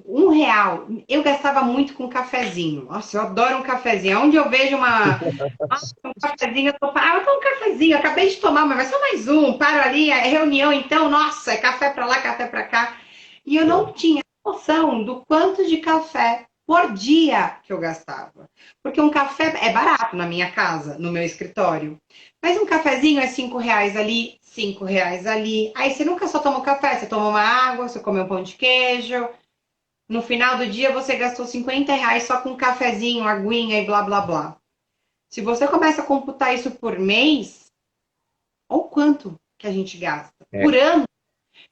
1, eu gastava muito com cafezinho. Nossa, eu adoro um cafezinho. Onde eu vejo um cafezinho, eu tô falando, um cafezinho, eu acabei de tomar, mas vai só mais um. Paro ali, é reunião, então, nossa, é café para lá, café para cá. E eu não tinha noção do quanto de café por dia que eu gastava. Porque um café é barato na minha casa, no meu escritório. Mas um cafezinho é R$ 5 ali, R$ 5 ali. Aí você nunca só toma um café, você toma uma água, você come um pão de queijo. No final do dia você gastou R$ 50 só com um cafezinho, aguinha e blá blá blá. Se você começa a computar isso por mês, ou quanto que a gente gasta? É, Por ano.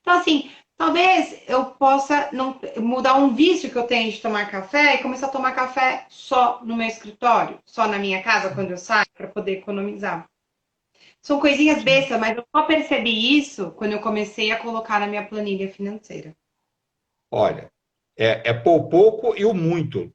Então, assim, talvez eu possa não, mudar um vício que eu tenho de tomar café e começar a tomar café só no meu escritório, só na minha casa quando eu saio, para poder economizar. São coisinhas bestas, mas eu só percebi isso quando eu comecei a colocar na minha planilha financeira. olha, é por pouco e o muito.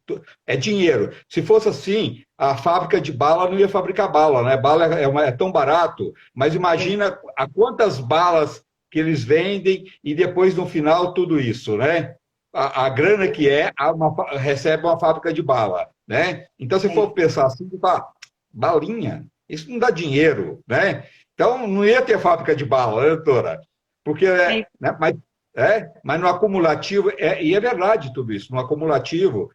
É dinheiro. Se fosse assim, a fábrica de bala não ia fabricar bala, né? Bala é tão barato, mas imagina a quantas balas que eles vendem e depois, no final, tudo isso, né? A grana que recebe uma fábrica de bala, né? Então, se for pensar assim, balinha, isso não dá dinheiro, né? Então, não ia ter fábrica de bala, né, doutora? Porque, É, né, mas no acumulativo, e é verdade tudo isso, no acumulativo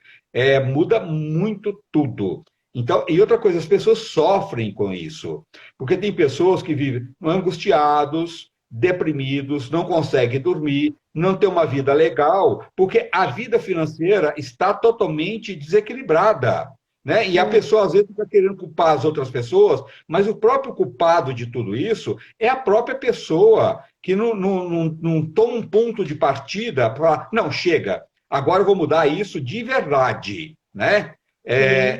muda muito tudo. Então, e outra coisa, as pessoas sofrem com isso, porque tem pessoas que vivem angustiados, deprimidos, não conseguem dormir, não têm uma vida legal, porque a vida financeira está totalmente desequilibrada. Né? E a pessoa, às vezes, está querendo culpar as outras pessoas, mas o próprio culpado de tudo isso é a própria pessoa que não toma um ponto de partida para falar, não, chega, agora eu vou mudar isso de verdade, né? sim.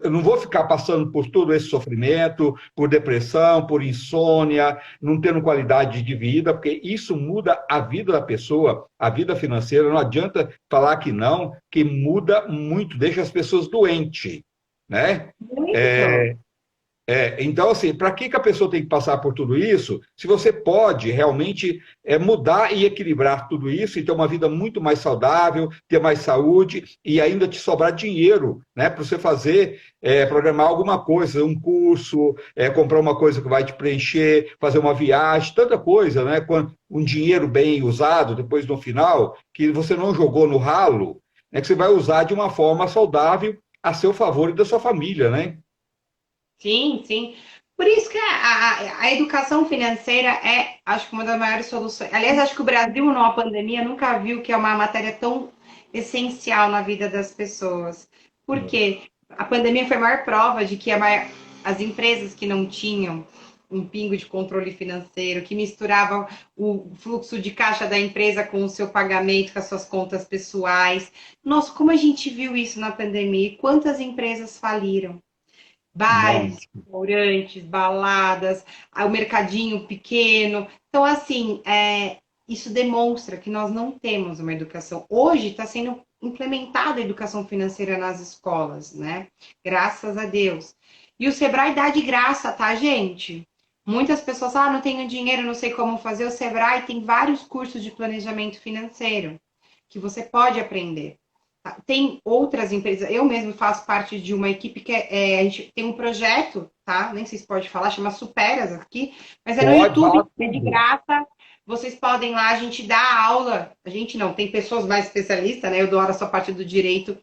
Eu não vou ficar passando por todo esse sofrimento, por depressão, por insônia, não tendo qualidade de vida, porque isso muda a vida da pessoa, a vida financeira. Não adianta falar que não, que muda muito, deixa as pessoas doentes, né? Muito. Então, assim, para que a pessoa tem que passar por tudo isso, se você pode realmente mudar e equilibrar tudo isso e ter uma vida muito mais saudável, ter mais saúde e ainda te sobrar dinheiro, né, para você fazer, programar alguma coisa, um curso, comprar uma coisa que vai te preencher, fazer uma viagem, tanta coisa, né, com um dinheiro bem usado, depois no final, que você não jogou no ralo, que você vai usar de uma forma saudável a seu favor e da sua família, né? Sim, sim. Por isso que a educação financeira é, acho que uma das maiores soluções. Aliás, acho que o Brasil, numa pandemia, nunca viu que é uma matéria tão essencial na vida das pessoas. Por quê? A pandemia foi a maior prova de que as empresas que não tinham um pingo de controle financeiro, que misturavam o fluxo de caixa da empresa com o seu pagamento, com as suas contas pessoais. Nossa, como a gente viu isso na pandemia e quantas empresas faliram? Bares, Monte. restaurantes, baladas, o mercadinho pequeno. Então, assim, isso demonstra que nós não temos uma educação. Hoje está sendo implementada a educação financeira nas escolas, né? Graças a Deus. E o Sebrae dá de graça, tá, gente? Muitas pessoas, não tenho dinheiro, não sei como fazer. O Sebrae tem vários cursos de planejamento financeiro que você pode aprender. Tem outras empresas, eu mesmo faço parte de uma equipe que a gente tem um projeto, tá? Nem sei se pode falar, chama Superas aqui, mas é no Pode YouTube, falar é de tudo. graça. Vocês podem lá, a gente dá aula. A gente não, tem pessoas mais especialistas, né? Eu dou aula só parte do direito,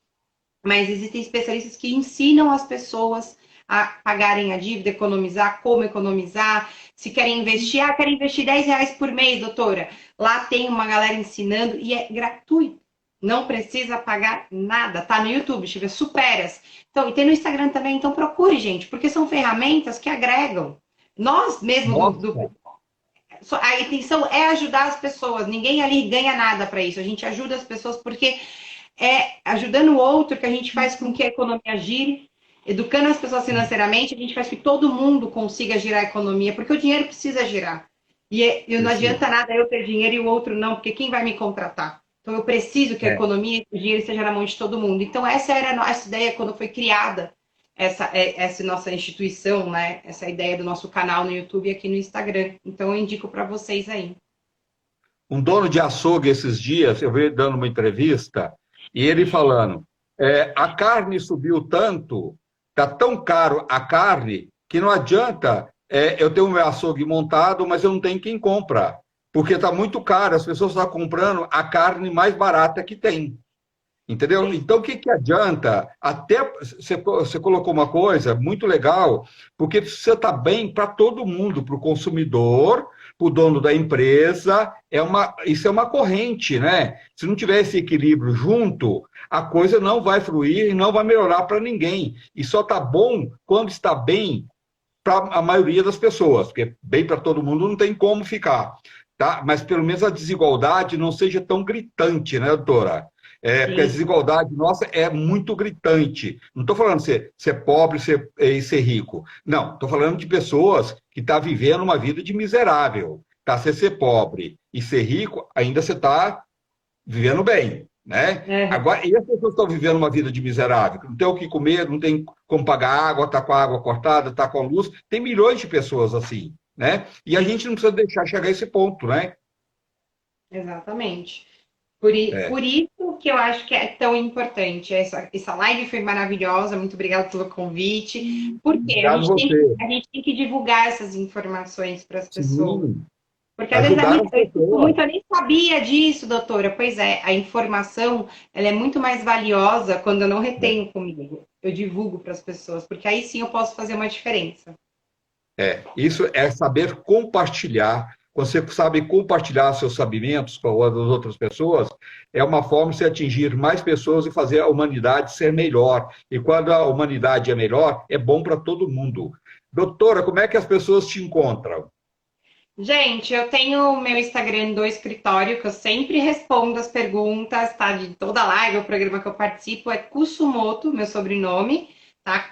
mas existem especialistas que ensinam as pessoas a pagarem a dívida, economizar, como economizar. Se querem investir, querem investir R$ 10 por mês, doutora. Lá tem uma galera ensinando e é gratuito. Não precisa pagar nada. Tá no YouTube, chega Superas. Então, e tem no Instagram também, então procure, gente, porque são ferramentas que agregam. Nós mesmo Nossa, a intenção é ajudar as pessoas. Ninguém ali ganha nada para isso. A gente ajuda as pessoas porque é ajudando o outro que a gente faz com que a economia gire, educando as pessoas financeiramente, a gente faz com que todo mundo consiga girar a economia, porque o dinheiro precisa girar. E não adianta precisa. nada eu ter dinheiro e o outro não, porque quem vai me contratar? Então eu preciso que a É, economia e o dinheiro esteja na mão de todo mundo. Então essa era a nossa ideia quando foi criada. essa nossa instituição, né? Essa ideia do nosso canal no YouTube e aqui no Instagram. Então, eu indico para vocês aí. Um dono de açougue esses dias, eu vi ele dando uma entrevista, e ele falando, a carne subiu tanto, está tão caro a carne, que não adianta eu ter o meu açougue montado, mas eu não tenho quem compra, porque está muito caro, as pessoas estão comprando a carne mais barata que tem. Entendeu? Então, o que, que adianta? Até você colocou uma coisa muito legal, porque você está bem para todo mundo, para o consumidor, para o dono da empresa, isso é uma corrente, né? Se não tiver esse equilíbrio junto, a coisa não vai fluir e não vai melhorar para ninguém. E só está bom quando está bem para a maioria das pessoas, porque bem para todo mundo não tem como ficar, tá? Mas pelo menos a desigualdade não seja tão gritante, né, doutora? Porque a desigualdade nossa é muito gritante. Não estou falando de ser pobre e ser rico. Não, estou falando de pessoas que estão vivendo uma vida de miserável. Tá? Você ser pobre e ser rico, ainda você está vivendo bem. Né? Agora, e as pessoas estão vivendo uma vida de miserável? Não tem o que comer, não tem como pagar água, está com a água cortada, está com a luz. Tem milhões de pessoas assim. Né? E a gente não precisa deixar chegar a esse ponto. Né? Exatamente. Por isso que eu acho que é tão importante. Essa live foi maravilhosa, muito obrigada pelo convite. Porque a gente tem que divulgar essas informações para as pessoas. Sim. Porque às vezes eu nem sabia disso, doutora. Pois é, a informação ela é muito mais valiosa quando eu não retenho comigo. Eu divulgo para as pessoas, porque aí sim eu posso fazer uma diferença. Isso é saber compartilhar. Quando você sabe compartilhar seus sabimentos com as outras pessoas, é uma forma de você atingir mais pessoas e fazer a humanidade ser melhor. E quando a humanidade é melhor, é bom para todo mundo. Doutora, como é que as pessoas te encontram? Gente, eu tenho o meu Instagram do escritório, que eu sempre respondo as perguntas, tá? De toda live, o programa que eu participo é Kusumoto, meu sobrenome, tá?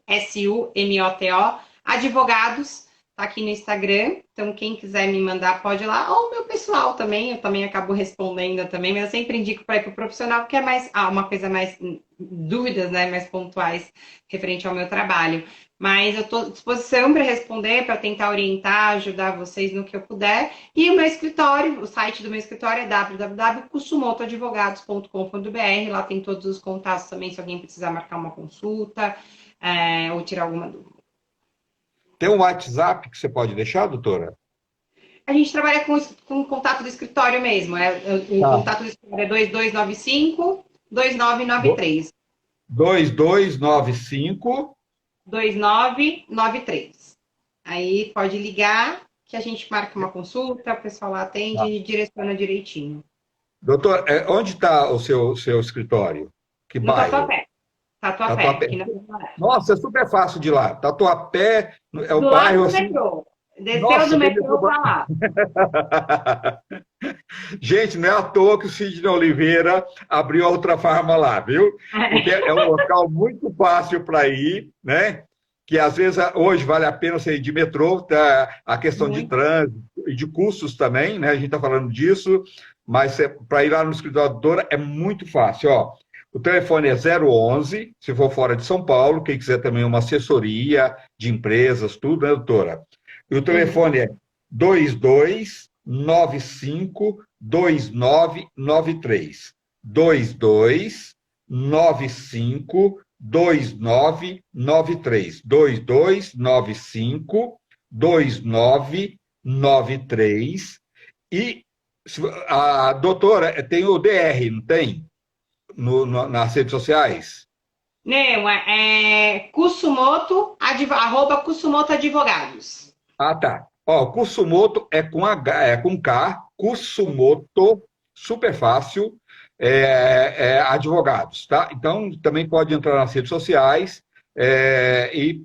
Kusumoto, advogados, tá aqui no Instagram. Então, quem quiser me mandar, pode ir lá. Ou o meu pessoal também, eu também acabo respondendo também, mas eu sempre indico para ir para o profissional, porque é mais uma coisa mais dúvidas, né? Mais pontuais referente ao meu trabalho. Mas eu estou à disposição para responder, para tentar orientar, ajudar vocês no que eu puder. E o meu escritório, o site do meu escritório é www.kusumotoadvogados.com.br. Lá tem todos os contatos também, se alguém precisar marcar uma consulta ou tirar alguma dúvida. Tem um WhatsApp que você pode deixar, doutora? A gente trabalha com o contato do escritório mesmo. O contato do escritório é 2295-2993. 2295... 2993. Aí pode ligar que a gente marca uma consulta, o pessoal lá atende e direciona direitinho. Doutor, onde está o seu escritório? Que no bairro? Tatuapé. Tatuapé, aqui na Tatuapé. Nossa, é super fácil de ir lá. Tatuapé é o bairro assim... Metrô. Desceu do metrô para lá. Gente, não é à toa que o Sidney Oliveira abriu a Ultra Farma lá, viu? Porque é um local muito fácil para ir, né? Que às vezes hoje vale a pena você ir de metrô, tá? A questão de trânsito e de custos também, né? A gente está falando disso, mas para ir lá no escritório da doutora é muito fácil, ó. O telefone é 011, se for fora de São Paulo, quem quiser também uma assessoria de empresas, tudo, né, doutora? E o telefone é 2295-2993. 2295-2993. 2295-2993. E a doutora tem o DR, não tem? Nas redes sociais? Não, Kusumoto, @Kusumoto Advogados. Ah, tá. Ó, Kusumoto é com K, Kusumoto, super fácil, advogados, tá? Então, também pode entrar nas redes sociais e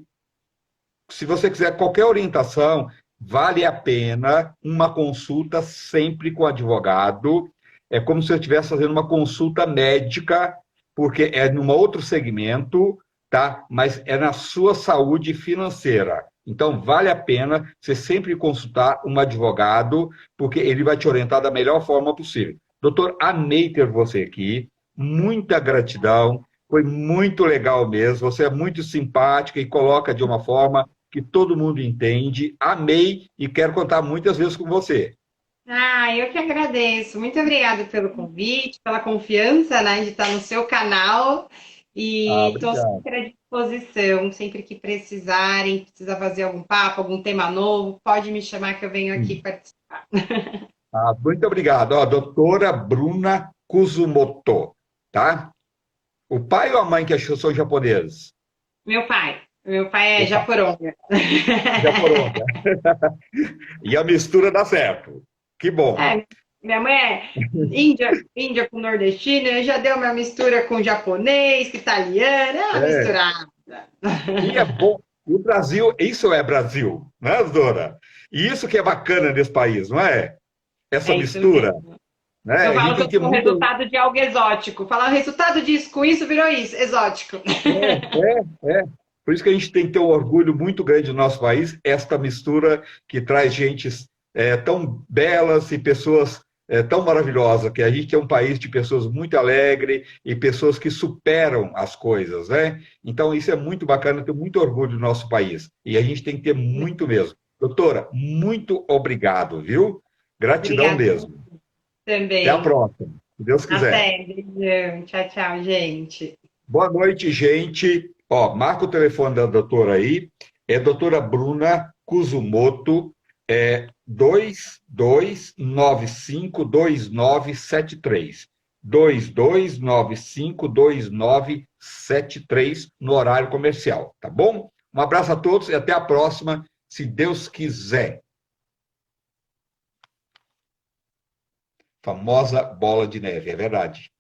se você quiser qualquer orientação, vale a pena uma consulta sempre com advogado. É como se eu estivesse fazendo uma consulta médica, porque é num outro segmento, tá? Mas é na sua saúde financeira. Então, vale a pena você sempre consultar um advogado, porque ele vai te orientar da melhor forma possível. Doutor, amei ter você aqui. Muita gratidão. Foi muito legal mesmo. Você é muito simpática e coloca de uma forma que todo mundo entende. Amei e quero contar muitas vezes com você. Ah, eu que agradeço. Muito obrigada pelo convite, pela confiança, né, de estar no seu canal. Ah, E estou obrigado. sempre à disposição, sempre que precisarem, precisar fazer algum papo, algum tema novo, pode me chamar que eu venho aqui participar. Ah, muito obrigado. Ó, doutora Bruna Kuzumoto, tá? O pai ou a mãe que achou são japoneses? Meu pai é O pai, japoronga. japoronga. E a mistura dá certo. Que bom. É, minha mãe é índia com nordestino, eu já deu uma mistura com japonês, com italiano, é uma É, misturada. e é bom. E o Brasil, isso é Brasil, né, Dora? E isso que é bacana nesse país, não é? Essa É isso mistura, mesmo. né? Eu A gente falo que tem eu que ter sou o muito. resultado de algo exótico. Falar o resultado disso com isso virou isso, exótico. É. Por isso que a gente tem que ter um orgulho muito grande no nosso país, esta mistura que traz gentes tão belas e pessoas tão maravilhosas, que a gente é um país de pessoas muito alegres e pessoas que superam as coisas, né? Então, isso é muito bacana, eu tenho muito orgulho do nosso país. E a gente tem que ter muito mesmo. Doutora, muito obrigado, viu? Gratidão Obrigada mesmo. Até a também. próxima, se Deus quiser. Até, beijão. Tchau, tchau, gente. Boa noite, gente. Ó, marca o telefone da doutora aí. É doutora Bruna Kuzumoto, 22952973. 22952973 no horário comercial, tá bom? Um abraço a todos e até a próxima, se Deus quiser. Famosa bola de neve, é verdade.